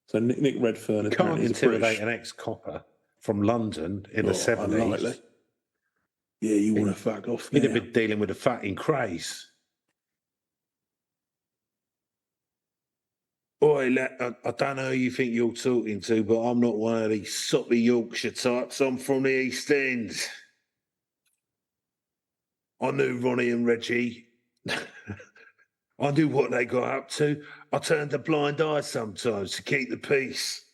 So Nick Redfern can't intimidate an ex-copper from London in the 70s. Unlikely. Yeah, you want to fuck off He'd have been dealing with a fucking craze. Oi, I don't know who you think you're talking to, but I'm not one of these soppy Yorkshire types. I'm from the East End. I knew Ronnie and Reggie. I knew what they got up to. I turned a blind eye sometimes to keep the peace.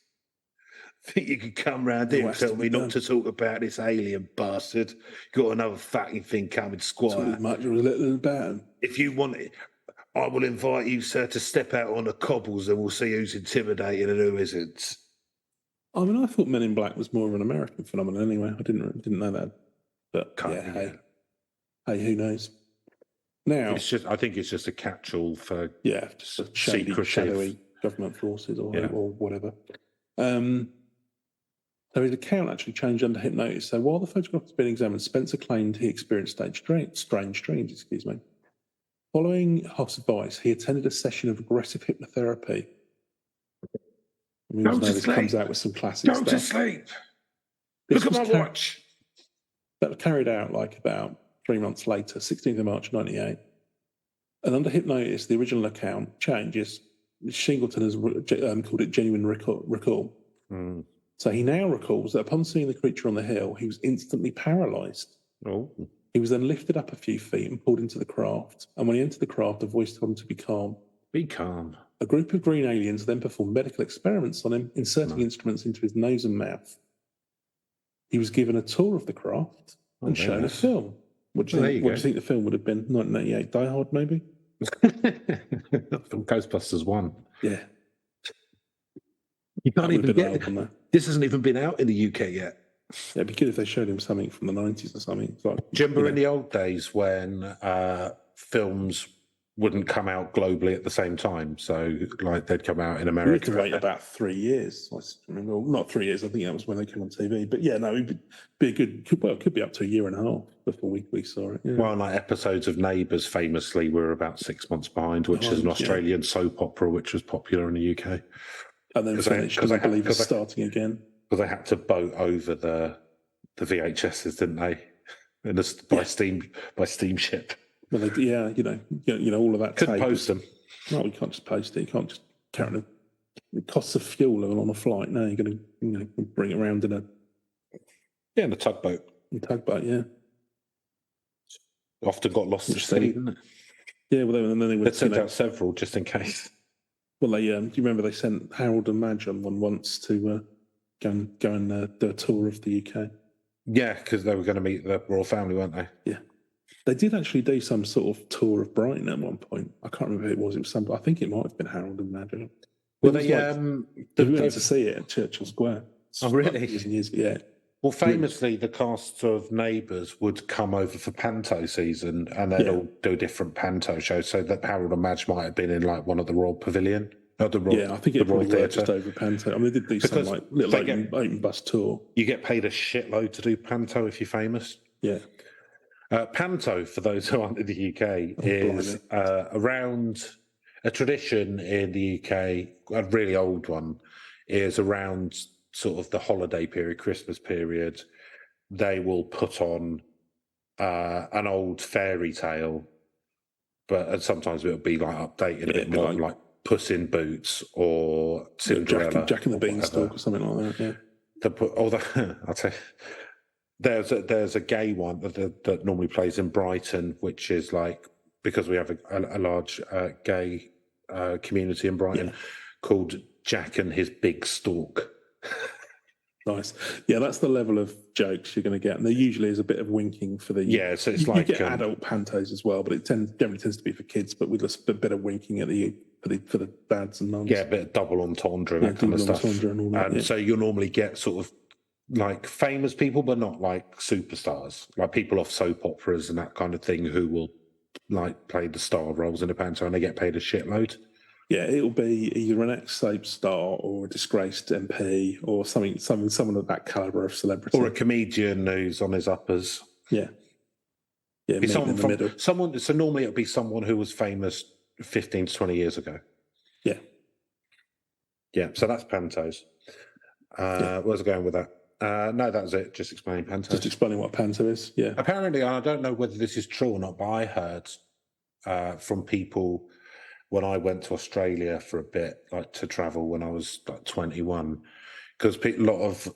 Think you could come round here and tell me not to talk about this alien bastard? Got another fucking thing coming, Squire. As much or a little about him. If you want it, I will invite you, sir, to step out on the cobbles and we'll see who's intimidating and who isn't. I mean, I thought Men in Black was more of an American phenomenon anyway. I didn't know that. But hey, who knows? Now, I think it's just a catch-all for just a shadowy government forces or whatever. So his account actually changed under hypnosis. So while the photograph was being examined, Spencer claimed he experienced strange dreams. Following Hoff's advice, he attended a session of aggressive hypnotherapy. This comes out with some classic stuff. Go to sleep. Look at my watch. That was carried out like about 3 months later, 16th of March, 98. And under hypnosis, the original account changes. Shingleton has called it genuine recall. Mm. So he now recalls that upon seeing the creature on the hill, he was instantly paralysed. Oh. He was then lifted up a few feet and pulled into the craft. And when he entered the craft, a voice told him to be calm. Be calm. A group of green aliens then performed medical experiments on him, inserting instruments into his nose and mouth. He was given a tour of the craft and shown a film. What do you think the film would have been? 1988 Die Hard, maybe? From Ghostbusters 1. Yeah. You can't even get it. This hasn't even been out in the UK yet. Yeah, it'd be good if they showed him something from the 90s or something. Like, do you remember in the old days when films wouldn't come out globally at the same time? So, like, they'd come out in America. We had to wait about 3 years. I remember, well, not 3 years. I think that was when they came on TV. But yeah, no, it'd be a good. It could be up to a year and a half before we saw it. Yeah. Well, like episodes of Neighbours, famously, were about 6 months behind, which is an Australian soap opera which was popular in the UK. And then finished, I believe, it's starting again. Because they had to boat over the VHSs, didn't they? By steamship. Well, all of that. Couldn't post them. No, we can't just post it. You can't just carry them. It costs of fuel on a flight. No, you're going to bring it around in a tugboat. Yeah. Often got lost at sea, didn't it? Yeah, well, then they would send out several just in case. Well, do you remember they sent Harold and Madge on one once to go and do a tour of the UK? Yeah, because they were going to meet the royal family, weren't they? Yeah. They did actually do some sort of tour of Brighton at one point. I can't remember who it was. It was I think it might have been Harold and Madge. Well, we went to see it at Churchill Square. Oh, really? Years and years, yeah. Well, famously, the cast of Neighbours would come over for Panto season, and they'd all do different Panto shows. So that Harold and Madge might have been in like one of the Royal Pavilion. I think it probably were just over Panto. I mean, they did do some like little open bus tour. You get paid a shitload to do Panto if you're famous. Yeah. Panto, for those who aren't in the UK, is around a tradition in the UK, a really old one, is around sort of the holiday period, Christmas period. They will put on an old fairy tale, and sometimes it'll be like updated a bit more, like Puss in Boots or Cinderella, Jack and the Beanstalk or something like that. Yeah. To put I'll tell you, There's a gay one that normally plays in Brighton, which is like, because we have a large gay community in Brighton, called Jack and His Big Stalk. Nice. Yeah, that's the level of jokes you're going to get. And there usually is a bit of winking for the... Yeah, so it's you like... You get adult pantos as well, but it generally tends to be for kids, but with a bit of winking at for the dads and mums. Yeah, a bit of double entendre and that kind of stuff. And all that, So you'll normally get sort of like famous people, but not like superstars, like people off soap operas and that kind of thing, who will like play the star roles in a panto, and they get paid a shitload. Yeah, it'll be either an ex-soap star or a disgraced MP or someone of that calibre of celebrity, or a comedian who's on his uppers. Yeah, be someone in the middle. So normally it'll be someone who was famous 15 to 20 years ago. Yeah. So that's pantos. Where's I going with that? No, that was it. Just explaining pantos. Just explaining what a panto is. Yeah. Apparently, I don't know whether this is true or not, but I heard from people when I went to Australia for a bit, like to travel when I was like 21, because a lot of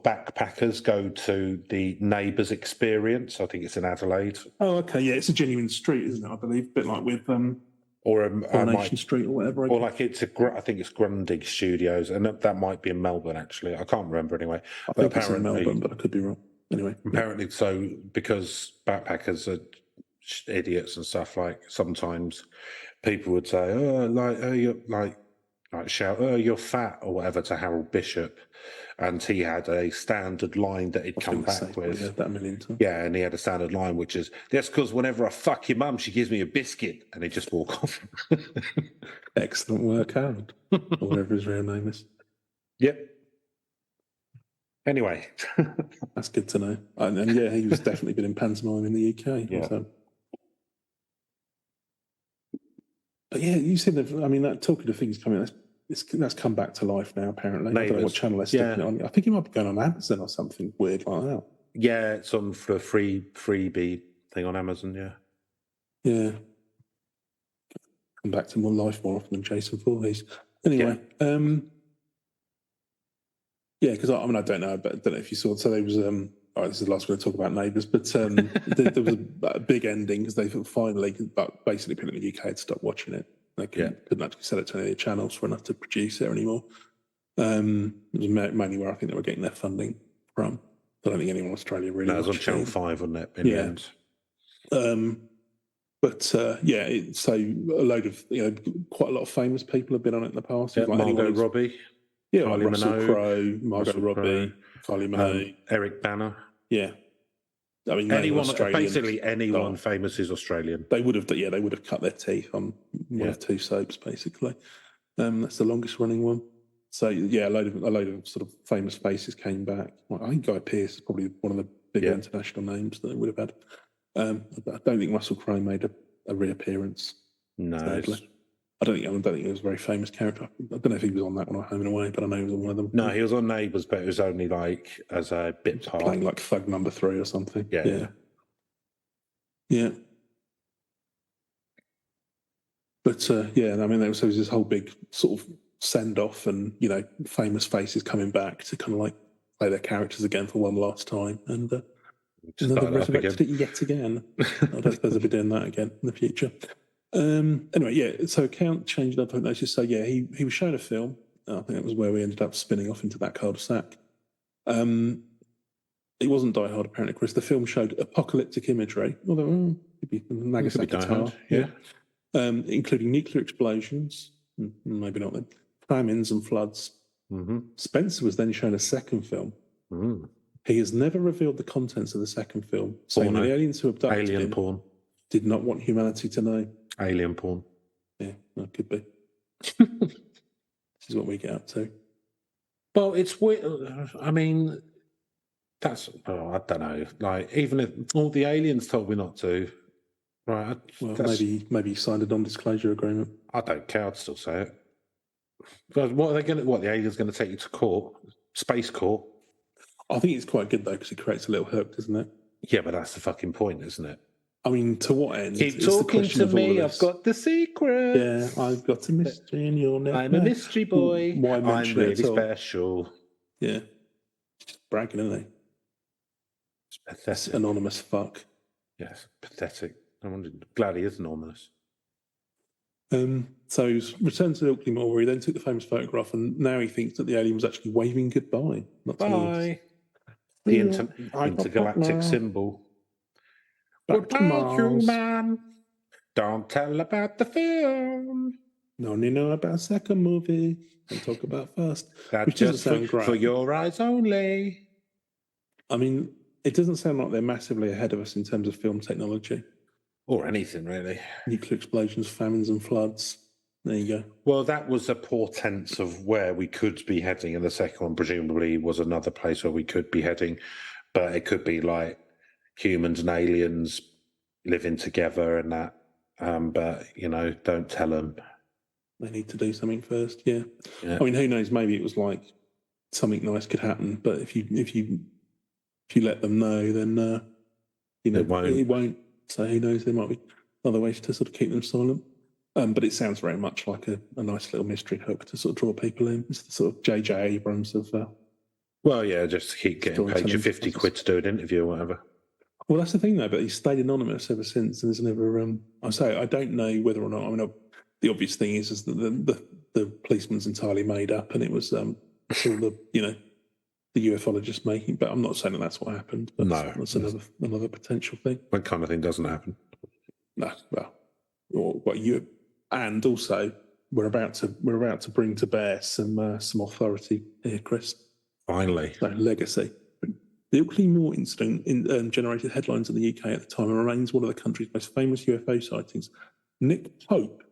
backpackers go to the Neighbours experience. I think it's in Adelaide. Oh, okay. Yeah, it's a genuine street, isn't it? I believe, a bit like with Coronation Street or whatever. Or like I think it's Grundig Studios, and that might be in Melbourne actually. I can't remember anyway. I think it's in Melbourne, but I could be wrong. Anyway, apparently, so because backpackers are idiots and stuff, like sometimes people would say, shout, "Oh, you're fat" or whatever to Harold Bishop, and he had a standard line that he'd come back with. Yeah, that a million times. Yeah, and he had a standard line which is, "That's because whenever I fuck your mum, she gives me a biscuit," and he'd just walk off. Excellent work, Harold, or whatever his real name is. Yep. Anyway, that's good to know. And yeah, he was definitely been in pantomime in the UK. Yeah. So. But yeah, you said that. I mean, that talking of things coming, that's come back to life now. Apparently, I don't know what channel they're sticking it on. I think it might be going on Amazon or something weird like that. Yeah, it's on for a freebie thing on Amazon. Yeah. Come back to more life more often than Jason Voorhees. Anyway, yeah, because I don't know, but I don't know if you saw. So there was this is the last we're going to talk about Neighbours, but there was a big ending because they finally, basically, people in the UK had stopped watching it. They couldn't actually sell it to any of the channels for enough to produce it anymore. It was mainly where I think they were getting their funding from. I don't think anyone in Australia really. No, it was on Channel 5, wasn't it? In the end. So a load of quite a lot of famous people have been on it in the past. Yeah, like Margot Robbie. Yeah, like Russell Crowe, Margot Robbie, Kylie Minogue, Eric Bana. Yeah, I mean, basically anyone famous is Australian. They would have cut their teeth on one of two soaps, basically. That's the longest running one. So yeah, a load of sort of famous faces came back. I think Guy Pearce is probably one of the bigger international names that they would have had. I don't think Russell Crowe made a reappearance. No, I don't think he was a very famous character. I don't know if he was on that one or Home and Away, but I know he was on one of them. No, he was on Neighbours, but it was only like as a bit part, playing like Thug Number 3 or something. Yeah. But I mean, there was this whole big sort of send off, and famous faces coming back to kind of like play their characters again for one last time, and they've resurrected it yet again. I don't suppose they'll be doing that again in the future. Anyway, so account changed up. I noticed. So yeah, he was shown a film. I think that was where we ended up spinning off into that cul-de-sac. It wasn't Die Hard, apparently, Chris. The film showed apocalyptic imagery, although it could be Nagasaki Tower, including nuclear explosions, maybe not then, famines and floods. Mm-hmm. Spencer was then shown a second film. Mm. He has never revealed the contents of the second film, saying that the aliens who abducted him did not want humanity to know. Alien porn. Yeah, that could be. This is what we get up to. Well, it's weird. I mean, I don't know. Like, even if all the aliens told me not to, right? Well, maybe he signed a non-disclosure agreement. I don't care. I'd still say it. But what are they going to? What, the aliens going to take you to court? Space court? I think it's quite good though, because it creates a little hook, doesn't it? Yeah, but that's the fucking point, isn't it? I mean, to what end? Keep talking to me. I've got the secret. Yeah, I've got a mystery, and you'll never. I'm a mystery boy. Why I'm really special. Yeah, just bragging, isn't he? It's pathetic. Anonymous fuck. Yes, pathetic. I'm glad he is anonymous. So he's returned to Ilkley Moor, where he then took the famous photograph, and now he thinks that the alien was actually waving goodbye. Bye. The intergalactic symbol. Goodbye, human. Don't tell about the film. No, you know about second movie. Don't talk about first. That's which doesn't sound great. For your eyes only. I mean, it doesn't sound like they're massively ahead of us in terms of film technology. Or anything, really. Nuclear explosions, famines and floods. There you go. Well, that was a portent of where we could be heading, and the second one presumably was another place where we could be heading. But it could be like humans and aliens living together and that. But, don't tell them. They need to do something first, yeah. I mean, who knows? Maybe it was like something nice could happen, but if you let them know, then it won't. So who knows? There might be other ways to sort of keep them silent. But it sounds very much like a nice little mystery hook to sort of draw people in. It's the sort of J.J. Abrams of. Well, yeah, just to keep getting paid your 50 quid to do an interview or whatever. Well, that's the thing, though. But he's stayed anonymous ever since, and there's never. I don't know whether or not. I mean, the obvious thing is that the policeman's entirely made up, and it was all the ufologist making. But I'm not saying that that's what happened. But that's another potential thing. That kind of thing doesn't happen. No, well, or what you and also we're about to bring to bear some authority here, Chris. Finally, so legacy. The Ilkley Moor incident generated headlines in the UK at the time and remains one of the country's most famous UFO sightings. Nick Pope,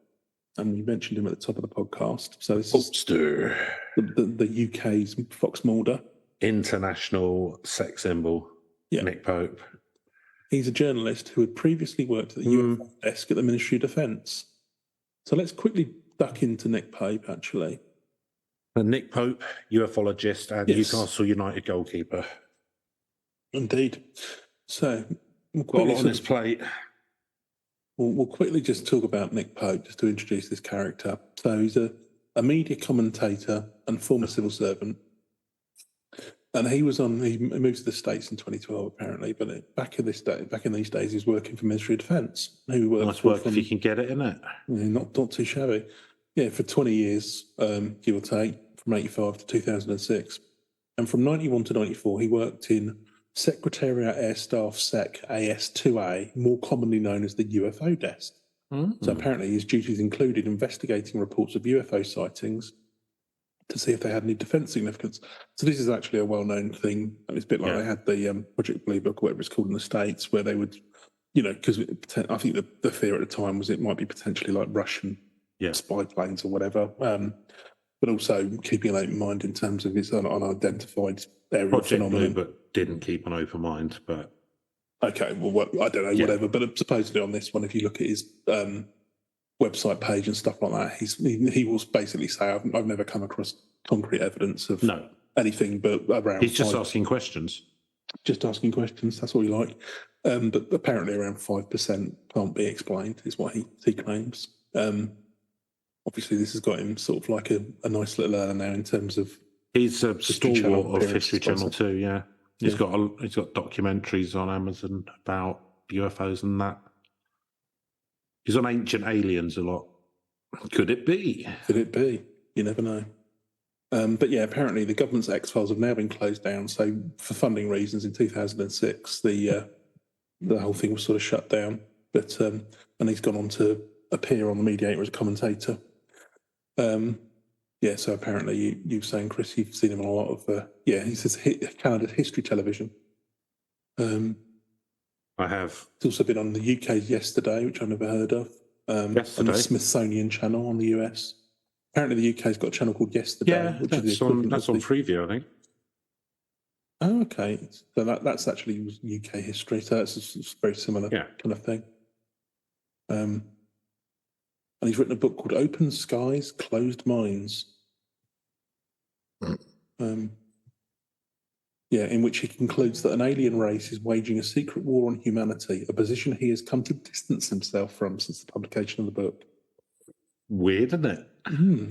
and we mentioned him at the top of the podcast. So this is the UK's Fox Mulder. International sex symbol, Nick Pope. He's a journalist who had previously worked at the UFO desk at the Ministry of Defence. So let's quickly duck into Nick Pope, actually. And Nick Pope, ufologist and Newcastle United goalkeeper. Indeed. So we'll got a lot on his plate. We'll quickly just talk about Nick Pope, just to introduce this character. So he's a media commentator and former civil servant. And he moved to the States in 2012, apparently. But back in these days, he was working for Ministry of Defence. Nice work if you can get it, isn't it? Not too shabby. Yeah, for 20 years, give or take, from 85 to 2006. And from 91 to 94, he worked in Secretariat Air Staff Sec AS2A, more commonly known as the UFO desk. So apparently his duties included investigating reports of UFO sightings to see if they had any defence significance. So this is actually a well-known thing. And it's a bit like they had the Project Blue Book, or whatever it's called in the States, where they would, because I think the fear at the time was it might be potentially like Russian spy planes or whatever. But also keeping an open mind in terms of its unidentified aerial phenomenon. Blue Book didn't keep an open mind, but... Okay, well, I don't know, whatever. But supposedly on this one, if you look at his website page and stuff like that, he will basically say, I've never come across concrete evidence of anything but around... He's just asking questions. Just asking questions, that's what he like. But apparently around 5% can't be explained, is what he claims. Obviously, this has got him sort of like a nice little earner now in terms of... He's a stalwart of History Channel too, yeah. He's got documentaries on Amazon about UFOs and that. He's on Ancient Aliens a lot. Could it be? Could it be? You never know. But yeah, apparently the government's X-Files have now been closed down. So for funding reasons in 2006, the whole thing was sort of shut down. But and he's gone on to appear on The Mediator as a commentator. So apparently you were saying, Chris, you've seen him on a lot of, he says Canada's History Television. I have. It's also been on the UK's Yesterday, which I've never heard of. Yesterday? And the Smithsonian Channel on the US. Apparently the UK's got a channel called Yesterday. Yeah, that's on Freeview, I think. Oh, okay. So that's actually UK history. So it's very similar kind of thing. And he's written a book called Open Skies, Closed Minds. In which he concludes that an alien race is waging a secret war on humanity, a position he has come to distance himself from since the publication of the book. Weird, isn't it?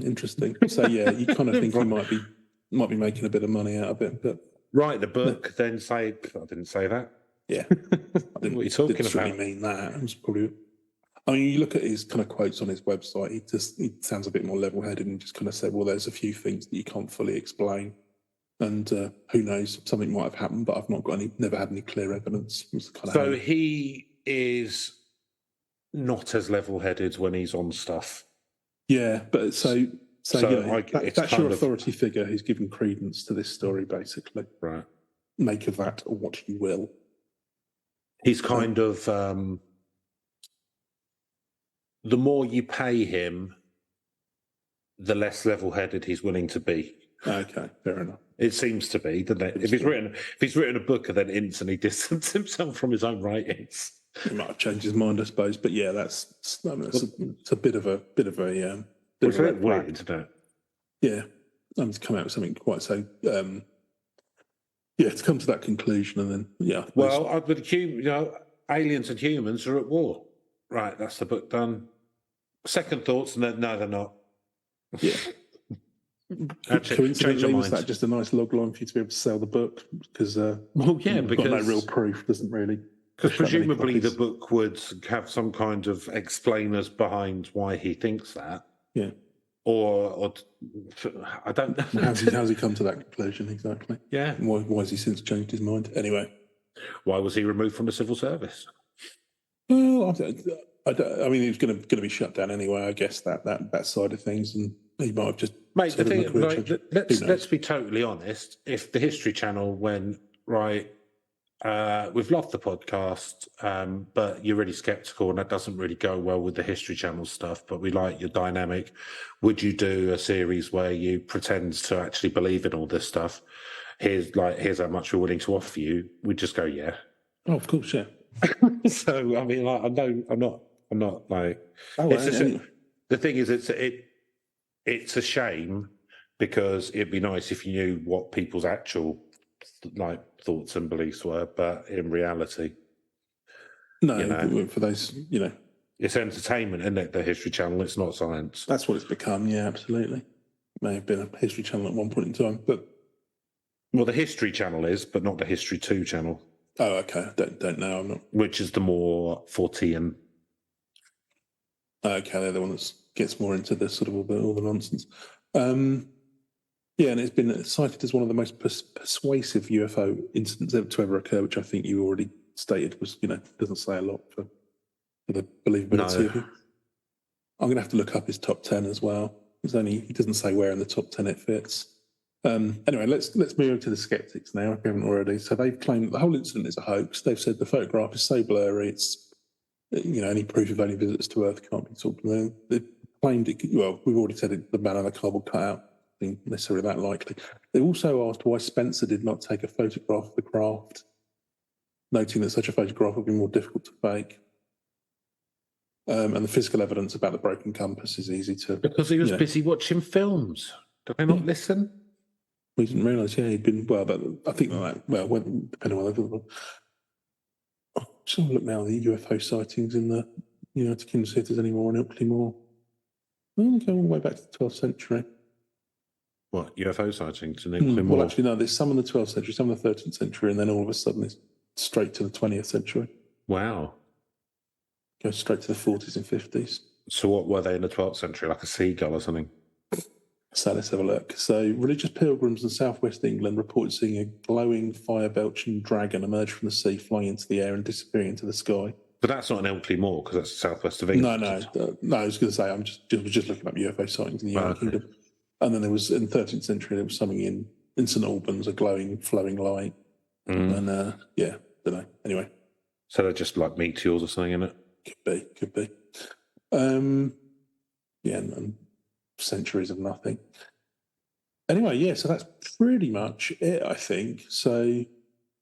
Interesting. So you kind of think he might be making a bit of money out of it. But write the book, then say, I didn't say that. Yeah. I didn't, what are you talking didn't about? really mean that. It was probably. I mean, you look at his kind of quotes on his website. He sounds a bit more level-headed and just kind of said, "Well, there's a few things that you can't fully explain, and who knows, something might have happened, but I've never had any clear evidence." So he is not as level-headed when he's on stuff. Yeah, but so that's your authority figure who's given credence to this story, basically. Right. Make of that what you will. He's kind of the more you pay him, the less level-headed he's willing to be. Okay, fair enough. It seems to be, doesn't it? If he's written a book and then instantly distanced himself from his own writings, he might have changed his mind, I suppose. But yeah, it's a bit of a it's a bit weird, isn't it? Yeah, to come out with something quite so. To come to that conclusion and then Well, aliens and humans are at war. Right, that's the book done. Second thoughts, and then no, they're not. Yeah. Coincidentally, was that just a nice log line for you to be able to sell the book? Because because got no real proof, doesn't really. Because presumably the book would have some kind of explainers behind why he thinks that. Yeah. Or I don't know. How's he come to that conclusion exactly? Yeah. Why has he since changed his mind? Anyway. Why was he removed from the civil service? Well, I mean, he was going to be shut down anyway. I guess that side of things, and he might have just. Mate, the thing, let's be totally honest. If the History Channel went right, we've loved the podcast, but you're really sceptical, and that doesn't really go well with the History Channel stuff. But we like your dynamic. Would you do a series where you pretend to actually believe in all this stuff? Here's how much we're willing to offer you. We'd just go, yeah. Oh, of course, yeah. So I mean, I know I'm not like. The thing is, it's a shame because it'd be nice if you knew what people's actual thoughts and beliefs were, but in reality, no. For those, it's entertainment, isn't it? The History Channel, it's not science. That's what it's become. Yeah, absolutely. May have been a History Channel at one point in time, but the History Channel is, but not the History 2 channel. Oh, okay. Don't know. I'm not. Which is the more Fortean. Okay, they're the one that gets more into the sort of all the nonsense. And it's been cited as one of the most persuasive UFO incidents to ever occur, which I think you already stated was, doesn't say a lot for the believability of it. I'm going to have to look up his top 10 as well. He doesn't say where in the top 10 it fits. Anyway, let's move to the skeptics now, if we haven't already. So they've claimed that the whole incident is a hoax. They've said the photograph is so blurry, it's, any proof of any visitors to Earth can't be talked about. They've claimed we've already said it, the man on the cardboard cutout, I think necessarily that likely. They also asked why Spencer did not take a photograph of the craft, noting that such a photograph would be more difficult to fake. And the physical evidence about the broken compass is easy to... Because he was busy watching films. Did they not listen? We didn't realise, he'd been, but I think depending on whether... Just have a look now at the UFO sightings in the United Kingdom, see if there's any more in Ilkley Moor. We'll go all the way back to the 12th century. What, UFO sightings in Ilkley Moor? Well, actually, no, there's some in the 12th century, some in the 13th century, and then all of a sudden it's straight to the 20th century. Wow. Goes straight to the 40s and 50s. So what were they in the 12th century, like a seagull or something? So let's have a look. So religious pilgrims in southwest England reported seeing a glowing, fire-belching dragon emerge from the sea, flying into the air and disappearing into the sky. But that's not an Ilkley Moor, because that's the southwest of England. No. I was going to say, I'm just looking up UFO sightings in the United Kingdom. And then there was, in the 13th century, there was something in St Albans, a glowing, flowing light. And, don't know. Anyway. So they're just like meteors or something, isn't it? Could be. And centuries of nothing. Anyway, so that's pretty much it, I think. So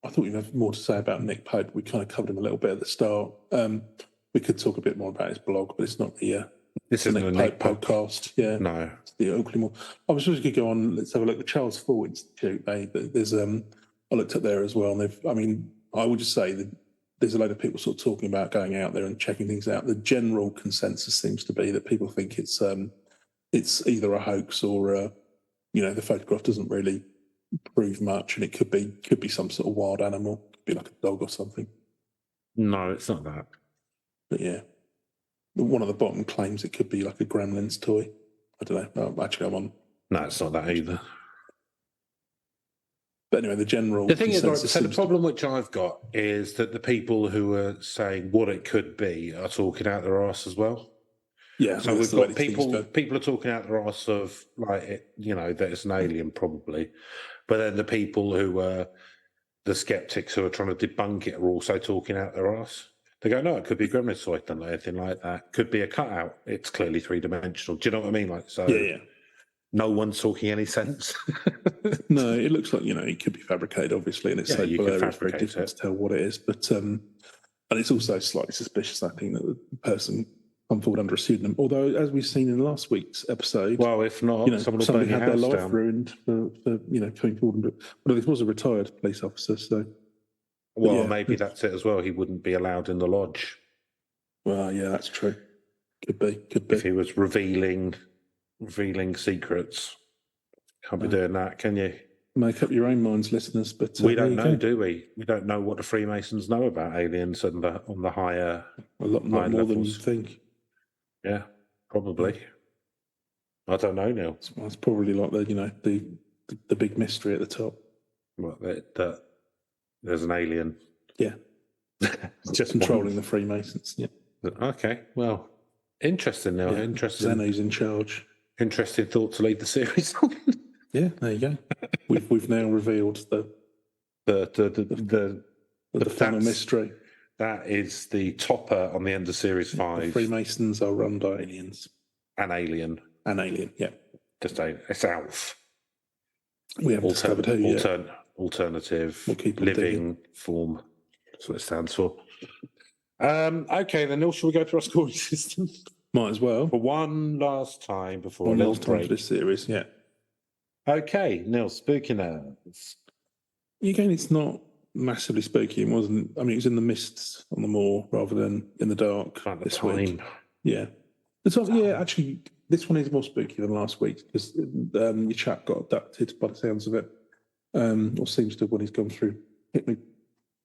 I thought we'd have more to say about Nick Pope. We kind of covered him a little bit at the start. We could talk a bit more about his blog, but it's not the this isn't a Nick Pope podcast. Yeah, no, it's the Ilkley Moor. I was supposed to go on. Let's have a look. The Charles Fort Institute. There's I looked up there as well, and I would just say that there's a load of people sort of talking about going out there and checking things out. The general consensus seems to be that people think it's either a hoax or the photograph doesn't really prove much, and it could be some sort of wild animal. be like a dog or something. No, it's not that. But yeah, one at the bottom claims it could be like a Gremlins toy. I don't know. Actually, I'm on. No, it's not that either. But anyway, the general. The thing is, like, so the problem which I've got is that the people who are saying what it could be are talking out their arse as well. Yeah, so we've got people are talking out their arse of like that it's an alien probably, but then the people who are the skeptics who are trying to debunk it are also talking out their arse. They go, no, it could be Gremlins toy, don't know anything like that. Could be a cutout. It's clearly 3-dimensional. Do you know what I mean? Like, so yeah. No one's talking any sense. No, it looks like it could be fabricated, obviously, and it's so blurry, it's very difficult to tell what it is. But and it's also slightly suspicious, I think, that the person come forward under a pseudonym. Although, as we've seen in last week's episode, well, if not, somebody had their life ruined for coming forward. Well, this was a retired police officer, so. Well, maybe that's it as well. He wouldn't be allowed in the lodge. Well, yeah, that's true. Could be. If he was revealing secrets, can't be doing that, can you? Make up your own minds, listeners. But we don't know, do we? We don't know what the Freemasons know about aliens on the higher, a lot more than you think. Yeah, probably. I don't know, Neil. It's probably like the big mystery at the top. What that there's an alien. Yeah, just controlling the Freemasons. Yeah. Okay. Well, interesting. Now, interesting. Zeno's in charge. Interesting thought to lead the series on. Yeah, there you go. We've now revealed the final mystery. That is the topper on the end of series 5. The Freemasons are run by aliens. An alien. Yeah. Just it's Alf. We haven't discovered who yet. Alternative living form. That's what it stands for. Okay, then, Neil, shall we go through our scoring system? Might as well. For one last time before a little break. For this series, yeah. Okay, Neil, spooky nerds. Again, it's not massively spooky. It wasn't. I mean, it was in the mists on the moor rather than in the dark this week. Yeah. Actually, this one is more spooky than last week because your chap got abducted by the sounds of it. Or seems to when he's gone through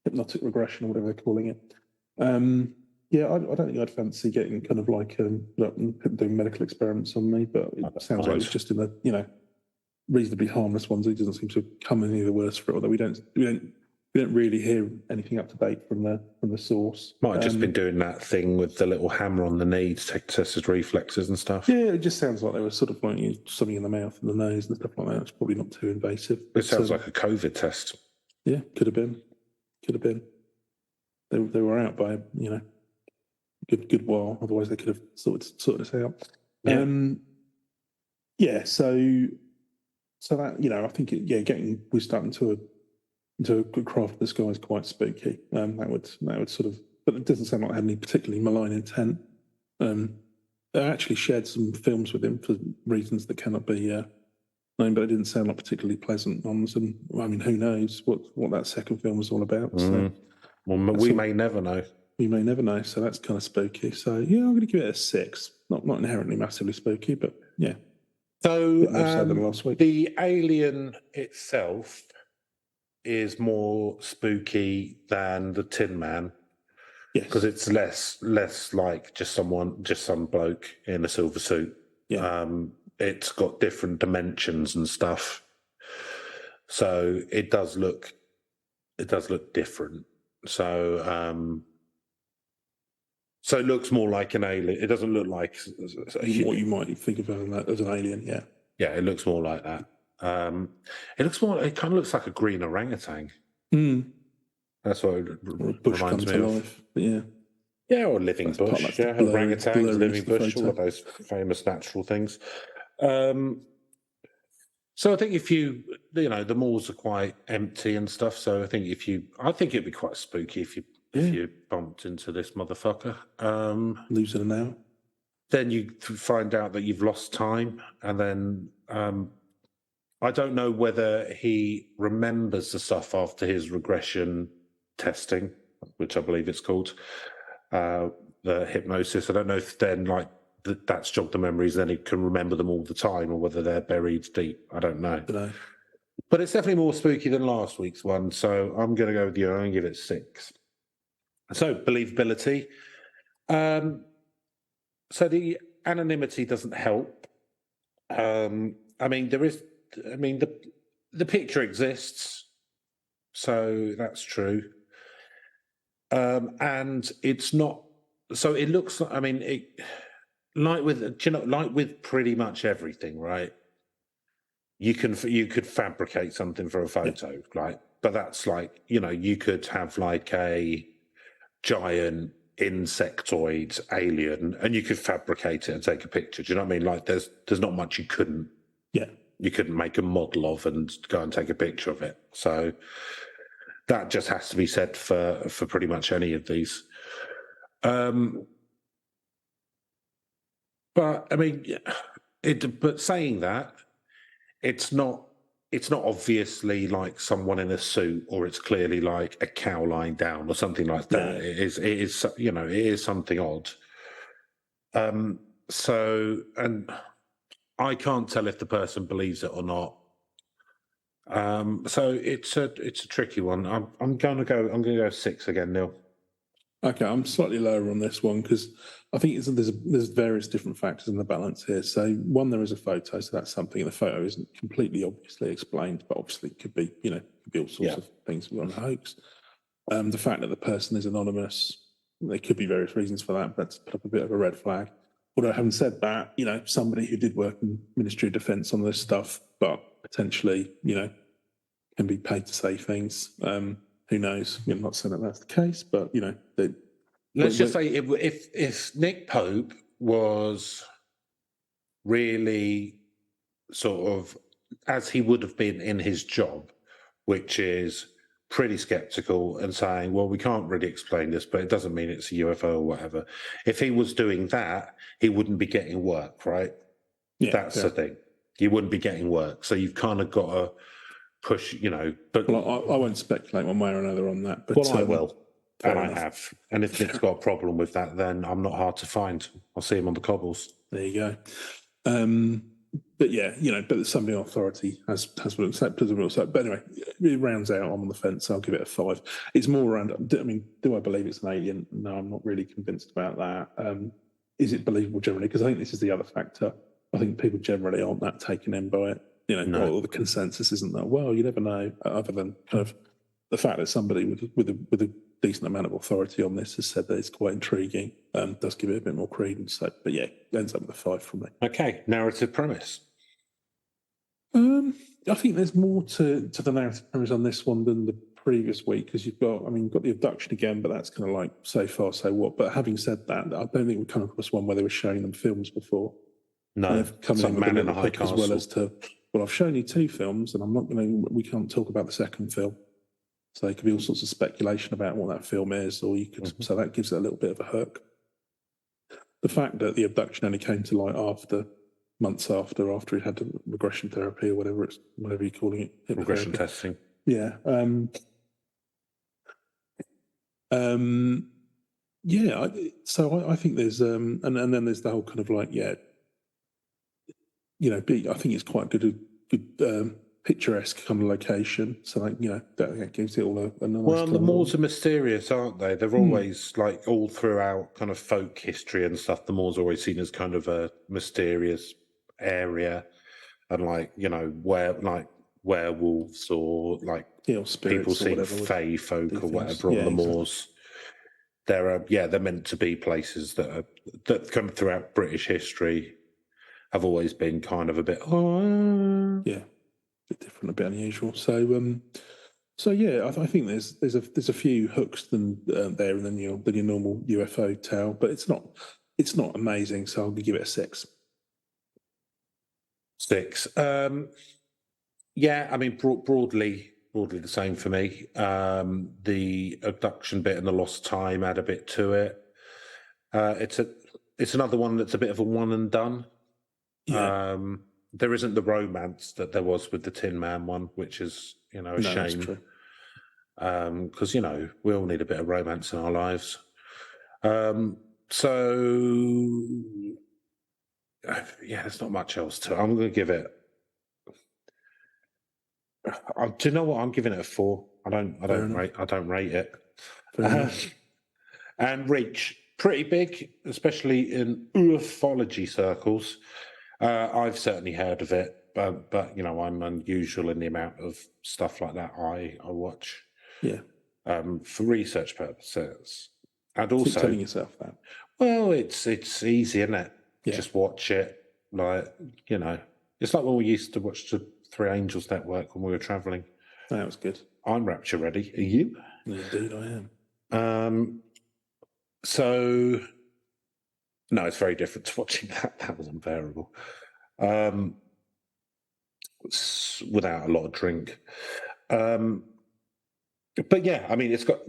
hypnotic regression or whatever they're calling it. I don't think I'd fancy getting kind of like doing medical experiments on me, but it sounds like it's just in the reasonably harmless ones. He doesn't seem to come any the worse for it. Although we don't really hear anything up to date from the source. Might have just been doing that thing with the little hammer on the knee to test his reflexes and stuff. Yeah, it just sounds like they were sort of like something in the mouth and the nose and stuff like that. It's probably not too invasive. It sounds like a COVID test. Yeah, could have been. They were out by good while. Otherwise, they could have sorted this out. Yeah. So that I think we're starting to a good craft of the sky is quite spooky. That would sort of, but it doesn't sound like it had any particularly malign intent. I actually shared some films with him for reasons that cannot be known, but it didn't sound like particularly pleasant ones. And I mean, who knows what that second film was all about? So, well, we may never know. We may never know. So that's kind of spooky. So yeah, I'm going to give it a 6. Not inherently massively spooky, but yeah. So than last week. The alien itself is more spooky than the Tin Man. Yes, because it's less like just some bloke in a silver suit. Yeah, it's got different dimensions and stuff, so it does look different. So it looks more like an alien. It doesn't look like what you might think of as an alien. Yeah, it looks more like that. It kind of looks like a green orangutan. That's what it reminds me of. Life, yeah. Yeah, or living bush. Like orangutans, living bush, all of those famous natural things. So I think if the moors are quite empty and stuff. So I think it'd be quite spooky if you bumped into this motherfucker. Losing an hour. Then you find out that you've lost time, and then I don't know whether he remembers the stuff after his regression testing, which I believe it's called, the hypnosis. I don't know if then that's jogged the memories, then he can remember them all the time, or whether they're buried deep. I don't know. But it's definitely more spooky than last week's one, so I'm going to go with you. I'm going to give it 6. So, believability. So the anonymity doesn't help. I mean, the picture exists, so that's true. And it's not. So it looks like. I mean, like with pretty much everything, right? You could fabricate something for a photo, right? But that's like, you could have like a giant insectoid alien and you could fabricate it and take a picture. Do you know what I mean? Like there's not much you couldn't make a model of and go and take a picture of it. So that just has to be said for pretty much any of these. But I mean, but saying that, it's not obviously like someone in a suit, or it's clearly like a cow lying down or something like that. It is something odd. So, and I can't tell if the person believes it or not. So it's a tricky one. I'm gonna go 6 again, Neil. Okay, I'm slightly lower on this one because I think there's various different factors in the balance here. So one, there is a photo, so that's something. The photo isn't completely obviously explained, but obviously it could be all sorts of things on a hoax. The fact that the person is anonymous, there could be various reasons for that, but that's put up a bit of a red flag. Although having said that, somebody who did work in Ministry of Defence on this stuff, but potentially, can be paid to say things. Who knows? I'm not saying that that's the case, but let's just say if Nick Pope was really sort of as he would have been in his job, which is pretty skeptical and saying, well, we can't really explain this, but it doesn't mean it's a UFO or whatever. If he was doing that, he wouldn't be getting work, right? Yeah, that's the thing. You wouldn't be getting work. So you've kind of got to push, but well, I won't speculate one way or another on that. But I will, and I have. And if Nick's got a problem with that, then I'm not hard to find. I'll see him on the cobbles. There you go. But yeah, but somebody in authority has been accepted. But anyway, it rounds out. I'm on the fence. I'll give it a 5. It's more around. I mean, do I believe it's an alien? No, I'm not really convinced about that. Is it believable generally? Because I think this is the other factor. I think people generally aren't that taken in by it. Or the consensus isn't that. Well, you never know. Other than kind of the fact that somebody with a decent amount of authority on this has said that it's quite intriguing, does give it a bit more credence. So, but yeah, ends up with a 5 from me. Okay, narrative premise. I think there's more to the narrative premise on this one than the previous week, because you've got the abduction again, but that's kind of like so far, so what. But having said that, I don't think we've come across one where they were showing them films before. No, they've come in with a little hook as well as to, well, I've shown you 2 films, and we can't talk about the second film. So there could be all sorts of speculation about what that film is, or you could. So that gives it a little bit of a hook. The fact that the abduction only came to light months after he'd had the regression therapy or whatever you're calling it. Regression testing. Yeah. So I think there's and then there's the whole kind of like I think it's quite good picturesque kind of location. So that gives it all a nice. Well, the Moors are mysterious, aren't they? They're always like all throughout kind of folk history and stuff. The Moors are always seen as kind of a mysterious area, and where like werewolves or like people seeing fey folk or whatever on the Moors. They're meant to be places that come throughout British history. Have always been kind of a bit a bit different, a bit unusual. So yeah, I think there's a few hooks than there than your normal UFO tale, but it's not amazing. So I'll give it a 6. 6. Yeah, I mean broadly the same for me. The abduction bit and the lost time add a bit to it. It's another one that's a bit of a one and done. Yeah. There isn't the romance that there was with the Tin Man one, which is a shame. Because we all need a bit of romance in our lives. So yeah, there's not much else to it. I'm going to give it. Do you know what? I'm giving it a 4. I don't rate it. And Reach, pretty big, especially in ufology circles. I've certainly heard of it, but I'm unusual in the amount of stuff like that I watch. Yeah. For research purposes, and also keep telling yourself that. Well, it's easy, isn't it? Yeah. Just watch it, it's like when we used to watch the Three Angels Network when we were travelling. That was good. I'm rapture ready. Are you? Indeed, I am. So, no, it's very different to watching that. That was unbearable. Without a lot of drink. But yeah, I mean, it's got,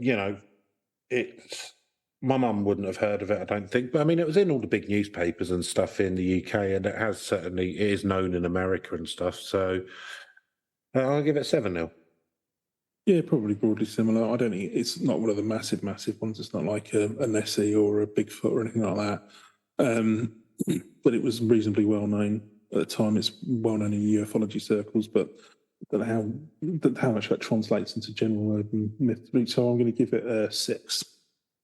it's, my mum wouldn't have heard of it, I don't think. But I mean, it was in all the big newspapers and stuff in the UK, and it is known in America and stuff. So I'll give it 7-0. Yeah, probably broadly similar. I don't think it's not one of the massive ones. It's not like a Nessie or a Bigfoot or anything like that. But it was reasonably well known at the time. It's well known in ufology circles, but I don't know how much that translates into general urban myth. So I'm going to give it a 6.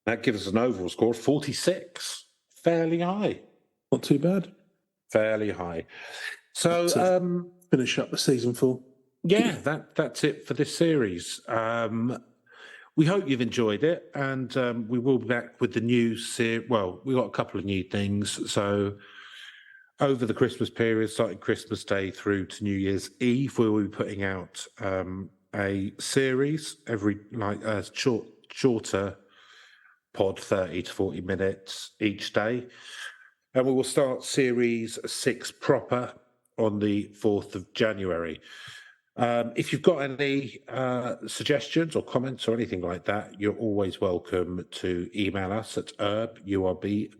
That gives us an overall score of 46. Fairly high. Not too bad. Fairly high. So finish up the season 4. Yeah, that's it for this series. We hope you've enjoyed it, and we will be back with the new series. Well, we've got a couple of new things. So over the Christmas period, starting Christmas Day through to New Year's Eve, we will be putting out a series every, a shorter pod, 30 to 40 minutes each day. And we will start series 6 proper on the 4th of January. If you've got any suggestions or comments or anything like that, you're always welcome to email us at urb.legends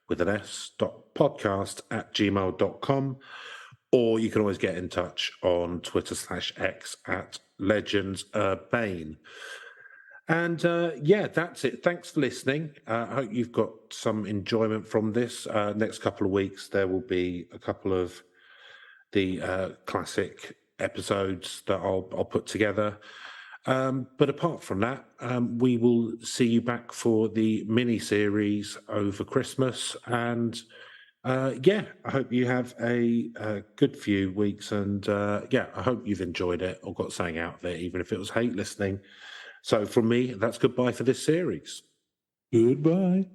with an s.podcast@gmail.com, or you can always get in touch on Twitter/X at legendsurbane. And that's it. Thanks for listening. I hope you've got some enjoyment from this. Next couple of weeks, there will be a couple of the classic episodes that I'll put together. But apart from that, we will see you back for the mini-series over Christmas. And I hope you have a good few weeks. And I hope you've enjoyed it or got something out of it, even if it was hate listening. So from me, that's goodbye for this series. Goodbye.